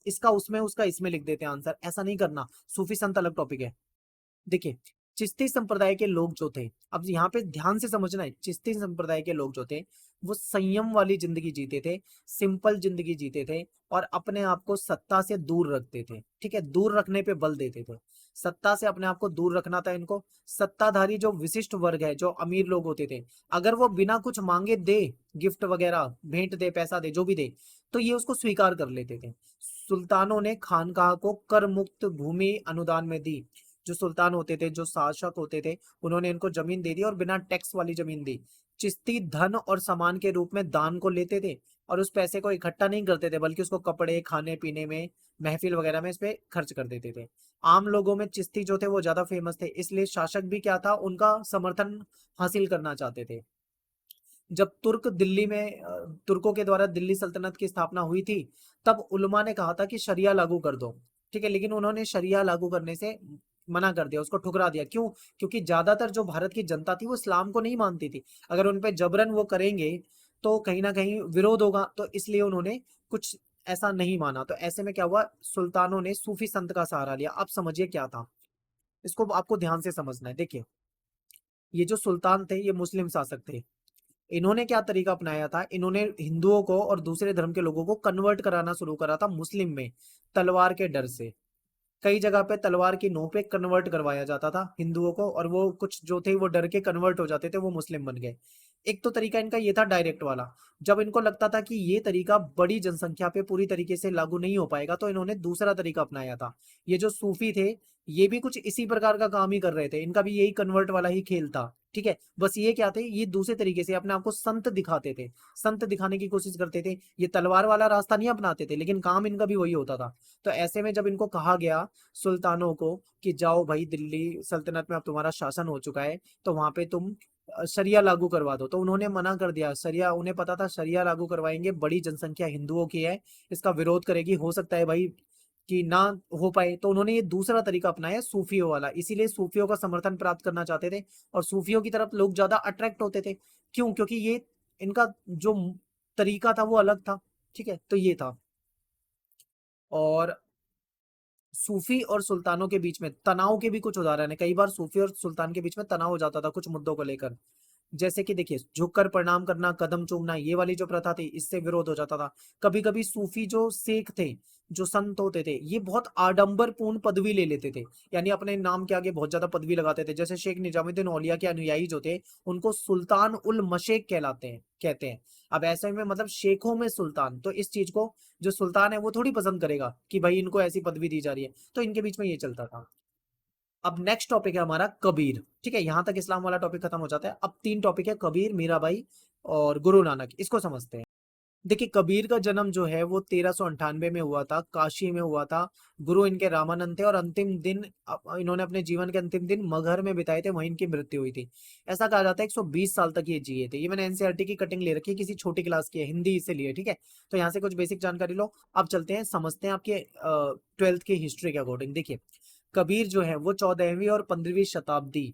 इसका उसमें उसका इसमें लिख देते हैं आंसर, ऐसा नहीं करना। सूफी संत अलग टॉपिक है। देखिए, चिश्ती संप्रदाय के लोग जो थे, अब यहाँ पे ध्यान से समझना है, चिश्ती संप्रदाय के लोग जो थे वो संयम वाली जिंदगी जीते थे, सिंपल जिंदगी जीते थे, और अपने आप को सत्ता से दूर रखते थे। ठीक है, दूर रखने पे बल देते थे, सत्ता से अपने आप को दूर रखना था इनको। सत्ताधारी जो विशिष्ट वर्ग है, जो अमीर लोग होते थे, अगर वो बिना कुछ मांगे दे, गिफ्ट वगैरह भेंट दे, पैसा दे, जो भी दे, तो ये उसको स्वीकार कर लेते थे। सुल्तानों ने खानकाह को कर मुक्त भूमि अनुदान में दी। जो सुल्तान होते थे, जो शासक होते थे, उन्होंने इनको जमीन दे दी और बिना टैक्स वाली जमीन दी। चिश्ती धन और सामान के रूप में दान को लेते थे, और उस पैसे को इकट्ठा नहीं करते थे, बल्कि उसको कपड़े, खाने पीने में, महफिल वगैरह में इस पे खर्च कर देते थे। आम लोगों में चिश्ती जो थे वो ज्यादा फेमस थे, इसलिए शासक भी क्या था, उनका समर्थन हासिल करना चाहते थे। जब तुर्क दिल्ली में तुर्कों के द्वारा दिल्ली सल्तनत की स्थापना हुई थी, तब उलमा ने कहा था कि शरिया लागू कर दो। ठीक है, लेकिन उन्होंने शरिया लागू करने से मना कर दिया, उसको ठुकरा दिया। क्यों? क्योंकि ज्यादातर जो भारत की जनता थी वो इस्लाम को नहीं मानती थी, अगर उन पे जबरन वो करेंगे तो कहीं ना कहीं विरोध होगा, तो इसलिए उन्होंने कुछ ऐसा नहीं माना। तो ऐसे में क्या हुआ, सुल्तानों ने सूफी संत का सहारा लिया। अब समझिए क्या था, इसको आपको ध्यान से समझना है। देखिए, ये जो सुल्तान थे ये मुस्लिम शासक थे। इन्होंने क्या तरीका अपनाया था, इन्होंने हिंदुओं को और दूसरे धर्म के लोगों को कन्वर्ट कराना शुरू करा था मुस्लिम में, तलवार के डर से। कई जगह पे तलवार की नोक पे कन्वर्ट करवाया जाता था हिंदुओं को, और वो कुछ जो थे वो डर के कन्वर्ट हो जाते थे, वो मुस्लिम बन गए। एक तो तरीका इनका ये था डायरेक्ट वाला। जब इनको लगता था कि ये तरीका बड़ी जनसंख्या पे पूरी तरीके से लागू नहीं हो पाएगा, तो इन्होंने दूसरा तरीका अपनाया था। ये जो सूफी थे, ये भी कुछ इसी प्रकार का काम ही कर रहे थे, इनका भी यही कन्वर्ट वाला ही खेल था। ठीक है, बस ये क्या थे, ये दूसरे तरीके से अपने आप को संत दिखाते थे, संत दिखाने की कोशिश करते थे। ये तलवार वाला रास्ता नहीं अपनाते थे, लेकिन काम इनका भी वही होता था। तो ऐसे में जब इनको कहा गया सुल्तानों को कि जाओ भाई, दिल्ली सल्तनत में अब तुम्हारा शासन हो चुका है, तो वहां पे तुम शरिया लागू करवा दो, तो उन्होंने मना कर दिया। शरिया, उन्हें पता था शरिया लागू करवाएंगे, बड़ी जनसंख्या हिंदुओं की है, इसका विरोध करेगी, हो सकता है भाई कि ना हो पाए। तो उन्होंने ये दूसरा तरीका अपनाया, सूफियों वाला। इसीलिए सूफियों का समर्थन प्राप्त करना चाहते थे, और सूफियों की तरफ लोग ज्यादा अट्रैक्ट होते थे। क्यों? क्योंकि ये इनका जो तरीका था वो अलग था। ठीक है, तो ये था। और सूफी और सुल्तानों के बीच में तनाव के भी कुछ उदाहरण है। कई बार सूफी और सुल्तान के बीच में तनाव हो जाता था कुछ मुद्दों को लेकर। जैसे कि देखिए, झुककर प्रणाम करना, कदम चूमना, ये वाली जो प्रथा थी, इससे विरोध हो जाता था। कभी कभी सूफी जो शेख थे, जो संत होते थे, ये बहुत आडंबरपूर्ण पदवी ले लेते थे, यानी अपने नाम के आगे बहुत ज्यादा पदवी लगाते थे। जैसे शेख निजामुद्दीन औलिया के अनुयायी जो थे, उनको सुल्तान उल मशेक कहलाते हैं, कहते हैं। अब ऐसे में मतलब शेखों में सुल्तान, तो इस चीज को जो सुल्तान है वो थोड़ी पसंद करेगा कि भाई इनको ऐसी पदवी दी जा रही है, तो इनके बीच में ये चलता था। अब नेक्स्ट टॉपिक है हमारा कबीर। ठीक है, यहां तक इस्लाम वाला टॉपिक खत्म हो जाता है। अब तीन टॉपिक है, कबीर, मीराबाई और गुरु नानक, इसको समझते हैं। देखिए, कबीर का जन्म जो है वो 1398 में हुआ था, काशी में हुआ था। गुरु इनके रामानंद थे, और अंतिम दिन इन्होंने अपने जीवन के अंतिम दिन मगहर में बिताए थे, वहीं इनकी मृत्यु हुई थी। ऐसा कहा जाता है 120 साल तक ये जिए थे। ये मैंने एनसीईआरटी की कटिंग ले रखी है, किसी छोटी क्लास की है, हिंदी से लिए। ठीक है, तो यहाँ से कुछ बेसिक जानकारी लो। अब चलते हैं, समझते हैं आपके 12th की हिस्ट्री के अकॉर्डिंग। देखिए, कबीर जो है वो 14वीं और 15वीं शताब्दी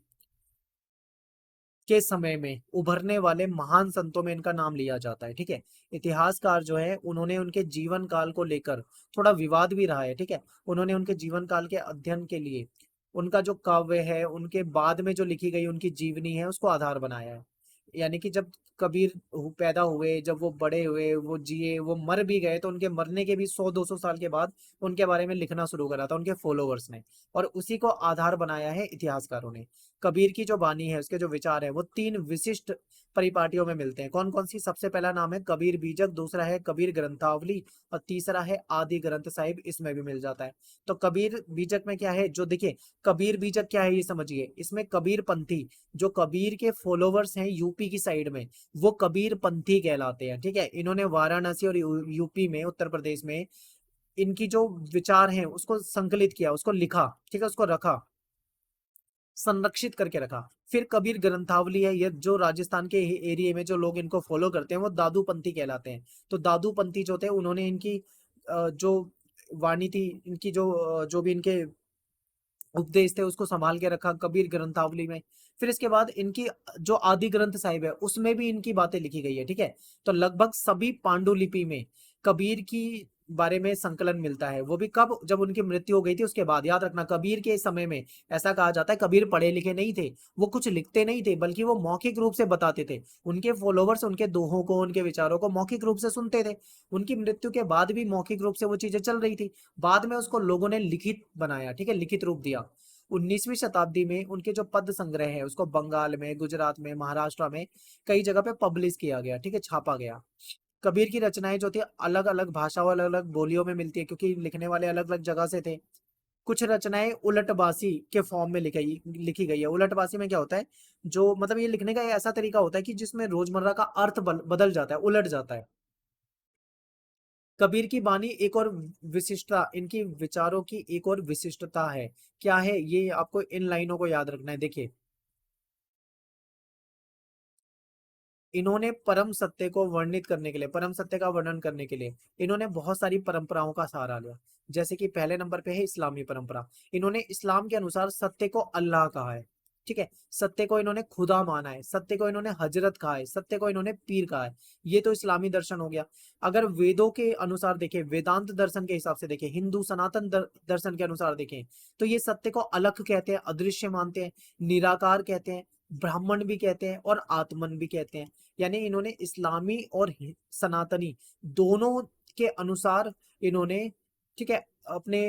के समय में उभरने वाले महान संतों में इनका नाम लिया जाता है। ठीक है, इतिहासकार जो है उन्होंने उनके जीवन काल को लेकर थोड़ा विवाद भी रहा है। ठीक है, उन्होंने उनके जीवन काल के अध्ययन के लिए उनका जो काव्य है, उनके बाद में जो लिखी गई उनकी जीवनी है, उसको आधार बनाया है। यानी कि जब कबीर पैदा हुए, जब वो बड़े हुए, वो जिए, वो मर भी गए, तो उनके मरने के भी 100-200 साल के बाद उनके बारे में लिखना शुरू करा था उनके फॉलोवर्स ने, और उसी को आधार बनाया है इतिहासकारों ने। कबीर की जो बानी है, उसके जो विचार है, वो तीन विशिष्ट परिपाटियों में मिलते हैं। कौन कौन सी? सबसे पहला नाम है कबीर बीजक, दूसरा है कबीर ग्रंथावली, और तीसरा है आदि ग्रंथ साहिब, इसमें भी मिल जाता है। तो कबीर बीजक में क्या है, जो देखिए, कबीर बीजक क्या है ये समझिए। इसमें कबीर पंथी, जो कबीर के फॉलोवर्स हैं यूपी की साइड में, वो कबीर पंथी कहलाते हैं। ठीक है, इन्होंने वाराणसी और यूपी में, उत्तर प्रदेश में, इनकी जो विचार हैं उसको संकलित किया, उसको लिखा। ठीक है, उसको रखा, संरक्षित करके रखा। फिर कबीर ग्रंथावली है, ये जो राजस्थान के एरिया में जो लोग इनको फॉलो करते हैं वो दादू पंथी कहलाते हैं। तो दादू पंथी जो थे, उन्होंने इनकी जो वाणी थी इनकी, जो भी इनके उपदेश थे उसको संभाल के रखा कबीर ग्रंथावली में। फिर इसके बाद इनकी जो आदि ग्रंथ साहिब है उसमें भी इनकी बातें लिखी गई है, ठीक है। तो लगभग सभी पांडुलिपि में कबीर की बारे में संकलन मिलता है। वो भी कब, जब उनकी मृत्यु हो गई थी उसके बाद। याद रखना कबीर के समय में ऐसा कहा जाता है कबीर पढ़े लिखे नहीं थे, वो कुछ लिखते नहीं थे, बल्कि वो मौखिक रूप से बताते थे। उनके फॉलोवर्स उनके दोहों को, उनके विचारों को मौखिक रूप से सुनते थे। उनकी मृत्यु के बाद भी मौखिक रूप से वो चीजें चल रही थी। बाद में उसको लोगों ने लिखित बनाया, ठीक है, लिखित रूप दिया। 19वीं शताब्दी में उनके जो पद संग्रह है उसको बंगाल में, गुजरात में, महाराष्ट्र में कई जगह पे पब्लिश किया गया, ठीक है, छापा गया। कबीर की रचनाएं जो थी अलग अलग भाषाओं, अलग अलग बोलियों में मिलती है, क्योंकि लिखने वाले अलग अलग जगह से थे। कुछ रचनाएं उलटबासी के फॉर्म में लिखी गई है। उलटबासी में क्या होता है, जो मतलब ये लिखने का ऐसा तरीका होता है कि जिसमें रोजमर्रा का अर्थ बदल जाता है, उलट जाता है। कबीर की बानी एक और विशिष्टता, इनकी विचारों की एक और विशिष्टता है। क्या है ये, आपको इन लाइनों को याद रखना है। देखिए, इन्होंने परम सत्य को वर्णित करने के लिए, परम सत्य का वर्णन करने के लिए इन्होंने बहुत सारी परंपराओं का सहारा लिया। जैसे कि पहले नंबर पे है इस्लामी परंपरा। इन्होंने इस्लाम के अनुसार सत्य को अल्लाह कहा है, ठीक है। सत्य को इन्होंने खुदा माना है, सत्य को इन्होंने हजरत कहा है, सत्य को इन्होंने पीर कहा है। ये तो इस्लामी दर्शन हो गया। अगर वेदों के अनुसार देखें, वेदांत दर्शन के हिसाब से देखें, हिंदू सनातन दर्शन के अनुसार देखें, तो ये सत्य को अलख कहते हैं, अदृश्य मानते हैं, निराकार कहते हैं, ब्राह्मण भी कहते हैं और आत्मन भी कहते हैं। यानी इन्होंने इस्लामी और सनातनी दोनों के अनुसार इन्होंने, ठीक है, अपने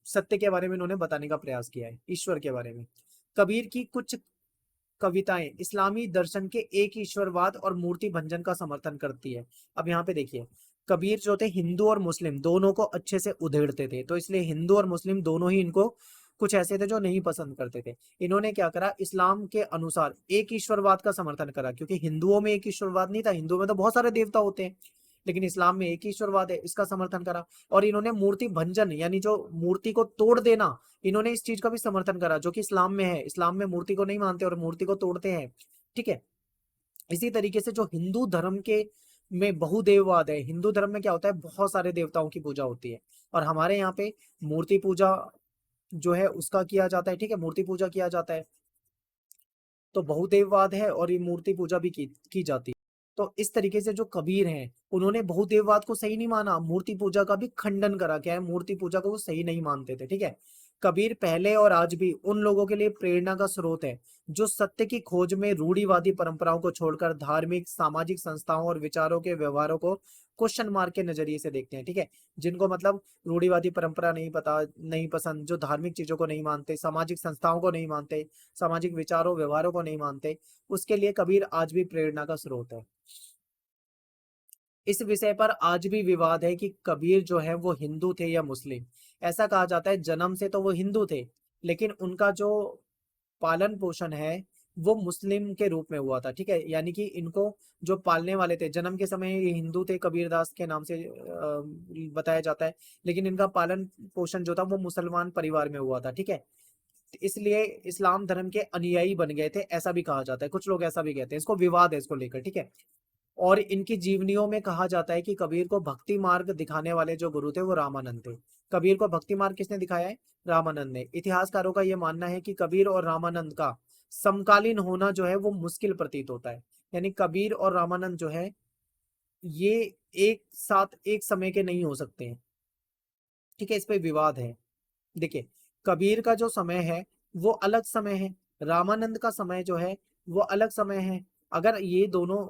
सत्य के बारे में इन्होंने बताने का प्रयास किया है, ईश्वर के बारे में। कबीर की कुछ कविताएं इस्लामी दर्शन के एक ईश्वरवाद और मूर्ति भंजन का समर्थन करती है। अब यहाँ पे देखिए, कबीर जो थे हिंदू और मुस्लिम दोनों को अच्छे से उधेड़ते थे, तो इसलिए हिंदू और मुस्लिम दोनों ही इनको कुछ ऐसे थे जो नहीं पसंद करते थे। इन्होंने क्या करा, इस्लाम के अनुसार एक ईश्वरवाद का समर्थन करा, क्योंकि हिंदुओं में एक ईश्वरवाद नहीं था, हिंदुओं में तो बहुत सारे देवता होते हैं, लेकिन इस्लाम में एक ईश्वरवाद है, इसका समर्थन करा। और इन्होंने मूर्ति भंजन यानी जो मूर्ति को तोड़ देना, इन्होंने इस चीज का भी समर्थन करा, जो कि इस्लाम में है। इस्लाम में मूर्ति को नहीं मानते और मूर्ति को तोड़ते हैं, ठीक है। इसी तरीके से जो हिंदू धर्म के में बहुदेववाद है, हिंदू धर्म में क्या होता है, बहुत सारे देवताओं की पूजा होती है, और हमारे यहाँ पे मूर्ति पूजा जो है उसका किया जाता है, ठीक है, मूर्ति पूजा किया जाता है। तो बहुदेववाद है और ये मूर्ति पूजा भी की जाती है। तो इस तरीके से जो कबीर हैं उन्होंने बहुदेववाद को सही नहीं माना, मूर्ति पूजा का भी खंडन करा। क्या है, मूर्ति पूजा को वो सही नहीं मानते थे, ठीक है। कबीर पहले और आज भी उन लोगों के लिए प्रेरणा का स्रोत है जो सत्य की खोज में रूढ़िवादी परंपराओं को छोड़कर धार्मिक, सामाजिक संस्थाओं और विचारों के व्यवहारों को क्वेश्चन मार्क के नजरिए से देखते हैं, ठीक है। जिनको मतलब रूढ़िवादी परंपरा नहीं पता, नहीं पसंद, जो धार्मिक चीजों को नहीं मानते, सामाजिक संस्थाओं को नहीं मानते, सामाजिक विचारों व्यवहारों को नहीं मानते, उसके लिए कबीर आज भी प्रेरणा का स्रोत है। इस विषय पर आज भी विवाद है कि कबीर जो है वो हिंदू थे या मुस्लिम। ऐसा कहा जाता है जन्म से तो वो हिंदू थे, लेकिन उनका जो पालन पोषण है वो मुस्लिम के रूप में हुआ था, ठीक है। यानी कि इनको जो पालने वाले थे, जन्म के समय ये हिंदू थे, कबीरदास के नाम से बताया जाता है, लेकिन इनका पालन पोषण जो था वो मुसलमान परिवार में हुआ था, ठीक है। इसलिए इस्लाम धर्म के अनुयायी बन गए थे, ऐसा भी कहा जाता है, कुछ लोग ऐसा भी कहते हैं। इसको विवाद है इसको लेकर, ठीक है। और इनकी जीवनियों में कहा जाता है कि कबीर को भक्ति मार्ग दिखाने वाले जो गुरु थे वो रामानंद थे। कबीर को भक्ति मार्ग किसने दिखाया है, रामानंद ने। इतिहासकारों का यह मानना है कि कबीर और रामानंद का समकालीन होना जो है वो मुश्किल प्रतीत होता है। यानी कबीर और रामानंद जो है ये एक साथ एक समय के नहीं हो सकते हैं, ठीक है। इस पे विवाद है। देखिए, कबीर का जो समय है वो अलग समय है, रामानंद का समय जो है वो अलग समय है। अगर ये दोनों,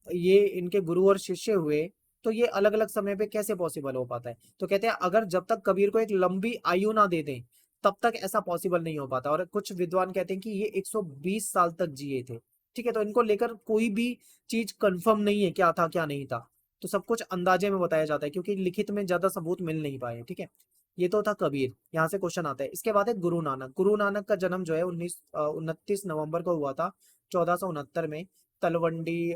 ये इनके गुरु और शिष्य हुए, तो ये अलग अलग समय पे कैसे पॉसिबल हो पाता है। तो कहते हैं अगर जब तक कबीर को एक लंबी आयु ना दे दें तब तक ऐसा पॉसिबल नहीं हो पाता। और कुछ विद्वान कहते हैं कि ये 120 साल तक जिए थे, ठीक है। तो इनको लेकर कोई भी चीज कंफर्म नहीं है क्या था क्या नहीं था, तो सब कुछ अंदाजे में बताया जाता है, क्योंकि लिखित में ज्यादा सबूत मिल नहीं पाए, ठीक है। ये तो था कबीर। यहाँ से क्वेश्चन आता है। इसके बाद है गुरु नानक। गुरु नानक का जन्म जो है 29 नवंबर को हुआ था 1469 में, तलवंडी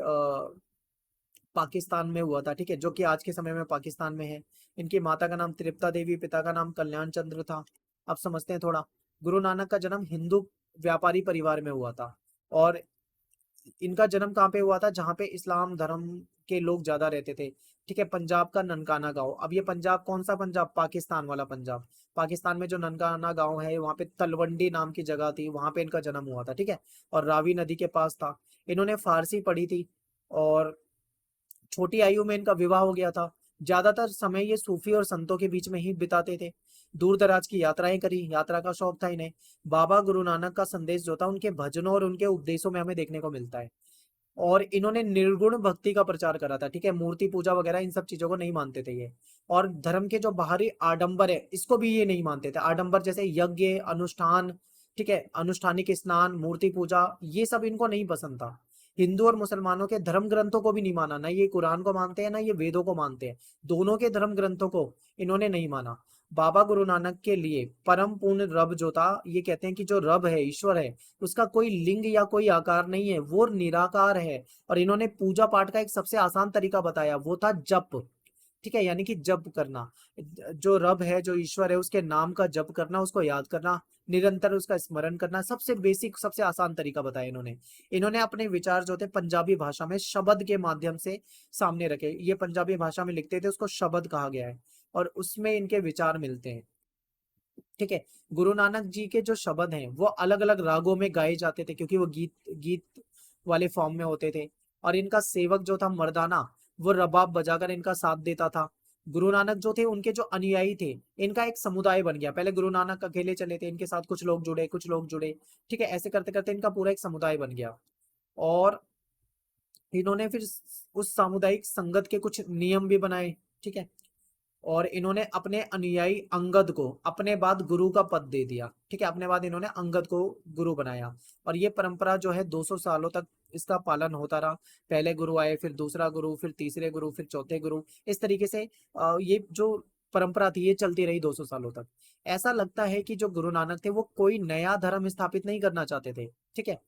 पाकिस्तान में हुआ था, ठीक है, जो कि आज के समय में पाकिस्तान में है। इनकी माता का नाम तृप्ता देवी, पिता का नाम कल्याण चंद्र था। अब समझते हैं थोड़ा। गुरु नानक का जन्म हिंदू व्यापारी परिवार में हुआ था, और इनका जन्म कहाँ पे हुआ था, जहाँ पे इस्लाम धर्म के लोग ज्यादा रहते थे। ठीक है, पंजाब का ननकाना गांव। अब ये पंजाब कौन सा पंजाब, पाकिस्तान वाला पंजाब। पाकिस्तान में जो ननकाना गांव है वहाँ पे तलवंडी नाम की जगह थी, वहां पे इनका जन्म हुआ था। ठीक है, और रावी नदी के पास था। इन्होंने फारसी पढ़ी थी और छोटी आयु में इनका विवाह हो गया था। ज्यादातर समय ये सूफी और संतों के बीच में ही बिताते थे। दूर दराज की यात्राएं करी, यात्रा का शौक था इन्हें। बाबा गुरु नानक का संदेश जो था उनके भजनों और उनके उपदेशों में हमें देखने को मिलता है। और इन्होंने निर्गुण भक्ति का प्रचार करा था। ठीक है, मूर्ति पूजा वगैरह इन सब चीजों को नहीं मानते थे ये। और धर्म के जो बाहरी आडंबर है इसको भी ये नहीं मानते थे। आडंबर जैसे यज्ञ अनुष्ठान, ठीक है, अनुष्ठानिक स्नान, मूर्ति पूजा, ये सब इनको नहीं पसंद था। हिंदू और मुसलमानों के धर्म ग्रंथों को भी नहीं माना, ना ये कुरान को मानते हैं ना ये वेदों को मानते हैं। दोनों के धर्म ग्रंथों को इन्होंने नहीं माना। बाबा गुरु नानक के लिए परम पूर्ण रब जो था, ये कहते हैं कि जो रब है, ईश्वर है, उसका कोई लिंग या कोई आकार नहीं है, वो निराकार है। और इन्होंने पूजा पाठ का एक सबसे आसान तरीका बताया, वो था जप। ठीक है, यानी कि जप करना। जो रब है, जो ईश्वर है, उसके नाम का जप करना, उसको याद करना, निरंतर उसका स्मरण करना, सबसे बेसिक सबसे आसान तरीका बताया इन्होंने। इन्होंने अपने विचार जो थे पंजाबी भाषा में शब्द के माध्यम से सामने रखे। ये पंजाबी भाषा में लिखते थे, उसको शब्द कहा गया है, और उसमें इनके विचार मिलते हैं। ठीक है, गुरु नानक जी के जो शब्द हैं वो अलग अलग रागों में गाए जाते थे, क्योंकि वो गीत गीत वाले फॉर्म में होते थे। और इनका सेवक जो था मर्दाना, वो रबाब बजाकर इनका साथ देता था। गुरु नानक जो थे, उनके जो अनुयायी थे, इनका एक समुदाय बन गया। पहले गुरु नानक अकेले चले थे, इनके साथ कुछ लोग जुड़े, कुछ लोग जुड़े। ठीक है, ऐसे करते करते इनका पूरा एक समुदाय बन गया। और इन्होंने फिर उस सामुदायिक संगत के कुछ नियम भी बनाए। ठीक है, और इन्होंने अपने अनुयायी अंगद को अपने बाद गुरु का पद दे दिया। ठीक है, अपने बाद इन्होंने अंगद को गुरु बनाया। और ये परंपरा जो है 200 सालों तक इसका पालन होता रहा। पहले गुरु आए, फिर दूसरा गुरु, फिर तीसरे गुरु, फिर चौथे गुरु। इस तरीके से ये जो परंपरा थी ये चलती रही 200 सालों तक। ऐसा लगता है कि जो गुरु नानक थे वो कोई नया धर्म स्थापित नहीं करना चाहते थे। ठीक है,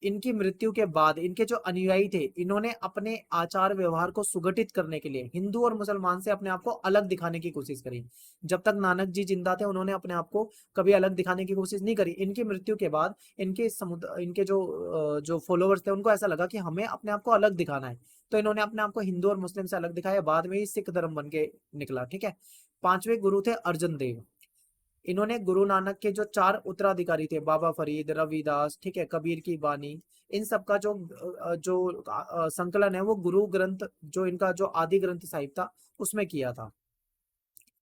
इनकी मृत्यु के बाद इनके जो अनुयायी थे, इन्होंने अपने आचार व्यवहार को सुगठित करने के लिए हिंदू और मुसलमान से अपने आप को अलग दिखाने की कोशिश करी। जब तक नानक जी जिंदा थे उन्होंने अपने आप को कभी अलग दिखाने की कोशिश नहीं करी। इनकी मृत्यु के बाद इनके समुदाय, इनके जो फॉलोअर्स थे, उनको ऐसा लगा कि हमें अपने आप को अलग दिखाना है। तो इन्होंने अपने आप को हिंदू और मुस्लिम से अलग दिखाया। बाद में ही सिख धर्म बन के निकला। ठीक है, पांचवें गुरु थे अर्जन देव। इन्होंने गुरु नानक के जो 4 उत्तराधिकारी थे, बाबा फरीद, रविदास, ठीक है, कबीर की बानी, इन सब का जो संकलन है वो गुरु ग्रंथ, जो इनका जो आदि ग्रंथ साहिब था, उसमें किया था।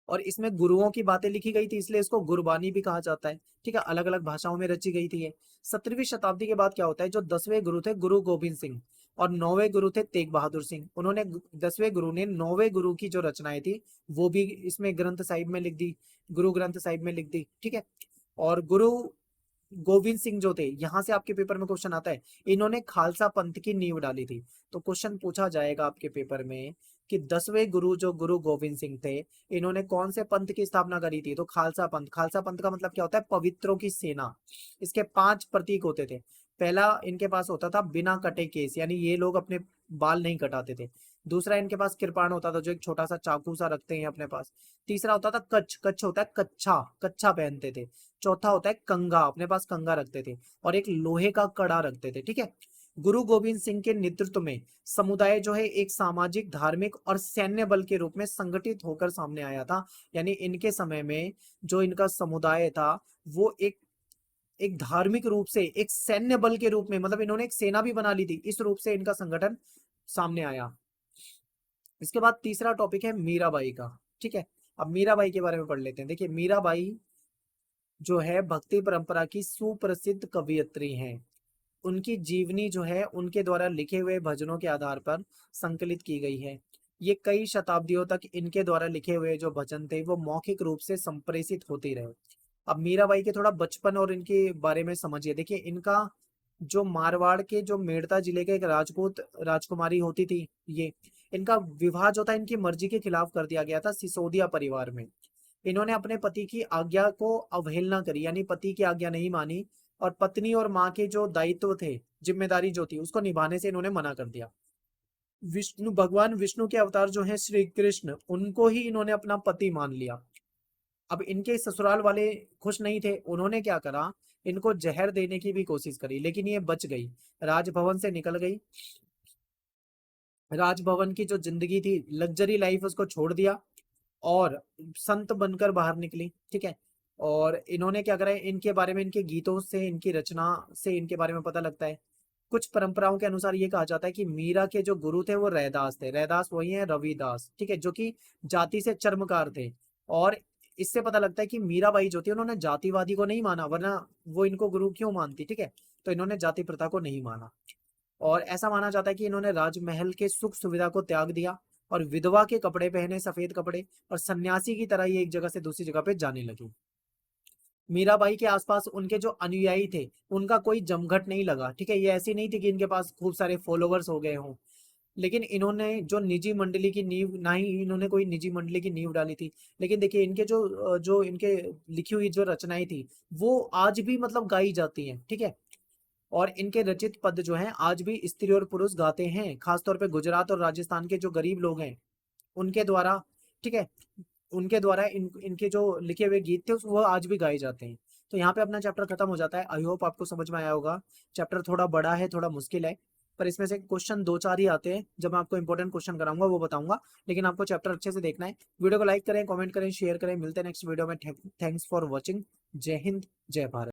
और इसमें गुरुओं की बातें लिखी गई थी, इसलिए इसको गुरबानी भी कहा जाता है। ठीक है, अलग अलग भाषाओं में रची गई थी ये। 17वीं शताब्दी के बाद क्या होता है, जो 10वें गुरु थे गुरु गोविंद सिंह, और 9वें गुरु थे तेग बहादुर सिंह। उन्होंने 10वें गुरु ने 9वें गुरु की जो रचनाएं थी वो भी इसमें ग्रंथ साहिब में लिख दी, गुरु ग्रंथ साहिब में लिख दी। ठीक है, और गुरु गोविंद सिंह जो थे, यहां से आपके पेपर में क्वेश्चन आता है, इन्होंने खालसा पंथ की नींव डाली थी। तो क्वेश्चन पूछा जाएगा आपके पेपर में कि 10वें गुरु जो गुरु गोविंद सिंह थे, इन्होंने कौन से पंथ की स्थापना करी थी। तो खालसा पंथ। खालसा पंथ का मतलब क्या होता है, पवित्रों की सेना। इसके 5 प्रतीक होते थे। पहला इनके पास होता था बिना कटे केस, यानी ये लोग अपने बाल नहीं कटाते थे। दूसरा इनके पास कृपाण होता था, जो एक छोटा सा चाकू सा रखते हैं अपने पास। तीसरा होता था कच्छ। कच्छ होता है कच्छा, कच्छा पहनते थे। चौथा होता है कंगा, अपने पास कंगा रखते थे। और एक लोहे का कड़ा रखते थे। ठीक है, गुरु गोविंद सिंह के नेतृत्व में समुदाय जो है एक सामाजिक, धार्मिक और सैन्य बल के रूप में संगठित होकर सामने आया था। यानी इनके समय में जो इनका समुदाय था वो एक एक धार्मिक रूप से, एक सैन्य बल के रूप में, मतलब इन्होंने एक सेना भी बना ली थी, इस रूप से इनका संगठन सामने आया। इसके बाद तीसरा टॉपिक है मीराबाई का। ठीक है, अब मीराबाई के बारे में पढ़ लेते हैं। देखिए, मीराबाई जो है भक्ति परंपरा की सुप्रसिद्ध कवियत्री हैं। उनकी जीवनी जो है उनके द्वारा लिखे हुए भजनों के आधार पर संकलित की गई है। ये कई शताब्दियों तक इनके द्वारा लिखे हुए जो भजन थे वो मौखिक रूप से संप्रेषित होते रहे। अब मीराबाई के थोड़ा बचपन और इनके बारे में समझिए। देखिए, इनका जो मारवाड़ के जो मेड़ता जिले के एक राजपूत राजकुमारी होती थी, ये इनका विवाह जो था इनकी मर्जी के खिलाफ कर दिया गया था सिसोदिया परिवार में। इन्होंने अपने पति की आज्ञा को अवहेलना करी, यानी पति की आज्ञा नहीं मानी, और पत्नी और माँ के जो दायित्व थे, जिम्मेदारी जो थी, उसको निभाने से इन्होंने मना कर दिया। विष्णु, भगवान विष्णु के अवतार जो है श्री कृष्ण, उनको ही इन्होंने अपना पति मान लिया। अब इनके ससुराल वाले खुश नहीं थे। उन्होंने क्या करा इनको जहर देने की भी कोशिश करी, लेकिन ये बच गई, राजभवन से निकल गई। राजभवन की जो जिंदगी थी, लग्जरी लाइफ, उसको छोड़ दिया और संत बनकर बाहर निकली। ठीक है, और इन्होंने क्या करा है, इनके बारे में, इनके गीतों से, इनकी रचना से इनके बारे में पता लगता है। कुछ परंपराओं के अनुसार ये कहा जाता है कि मीरा के जो गुरु थे वो रैदास थे। रैदास वही है रविदास, ठीक है, जो कि जाति से चर्मकार थे। और इससे पता लगता है कि मीराबाई जो थी, उन्होंने जातिवादी को नहीं माना, वरना वो इनको गुरु क्यों मानती। ठीक है, तो इन्होंने जाति प्रथा को नहीं माना। और ऐसा माना जाता है कि इन्होंने राजमहल के सुख सुविधा को त्याग दिया और विधवा के कपड़े पहने, सफेद कपड़े, और सन्यासी की तरह ये एक जगह से दूसरी जगह पे जाने लगी। मीराबाई के आसपास उनके जो अनुयायी थे, उनका कोई जमघट नहीं लगा। ठीक है, ये ऐसी नहीं थी कि इनके पास खूब सारे फॉलोवर्स हो गए हों, लेकिन इन्होंने जो निजी मंडली की नींव, ना ही इन्होंने कोई निजी मंडली की नींव डाली थी। लेकिन देखिए, इनके जो इनके लिखी हुई जो रचनाएं थी, वो आज भी मतलब गाई जाती हैं। ठीक है, और इनके रचित पद जो हैं आज भी स्त्री और पुरुष गाते हैं, खासतौर पे गुजरात और राजस्थान के जो गरीब लोग हैं उनके द्वारा। ठीक है, उनके द्वारा इनके जो लिखे हुए गीत थे वो आज भी गाए जाते हैं। तो यहाँ पे अपना चैप्टर खत्म हो जाता है। आई होप आपको समझ में आया होगा। चैप्टर थोड़ा बड़ा है, थोड़ा मुश्किल है, पर इसमें से क्वेश्चन दो चार ही आते हैं। जब मैं आपको इंपॉर्टेंट क्वेश्चन कराऊंगा वो बताऊंगा, लेकिन आपको चैप्टर अच्छे से देखना है। वीडियो को लाइक करें, कमेंट करें, शेयर करें। मिलते हैं नेक्स्ट वीडियो में। Thanks for watching. जय हिंद, जय भारत।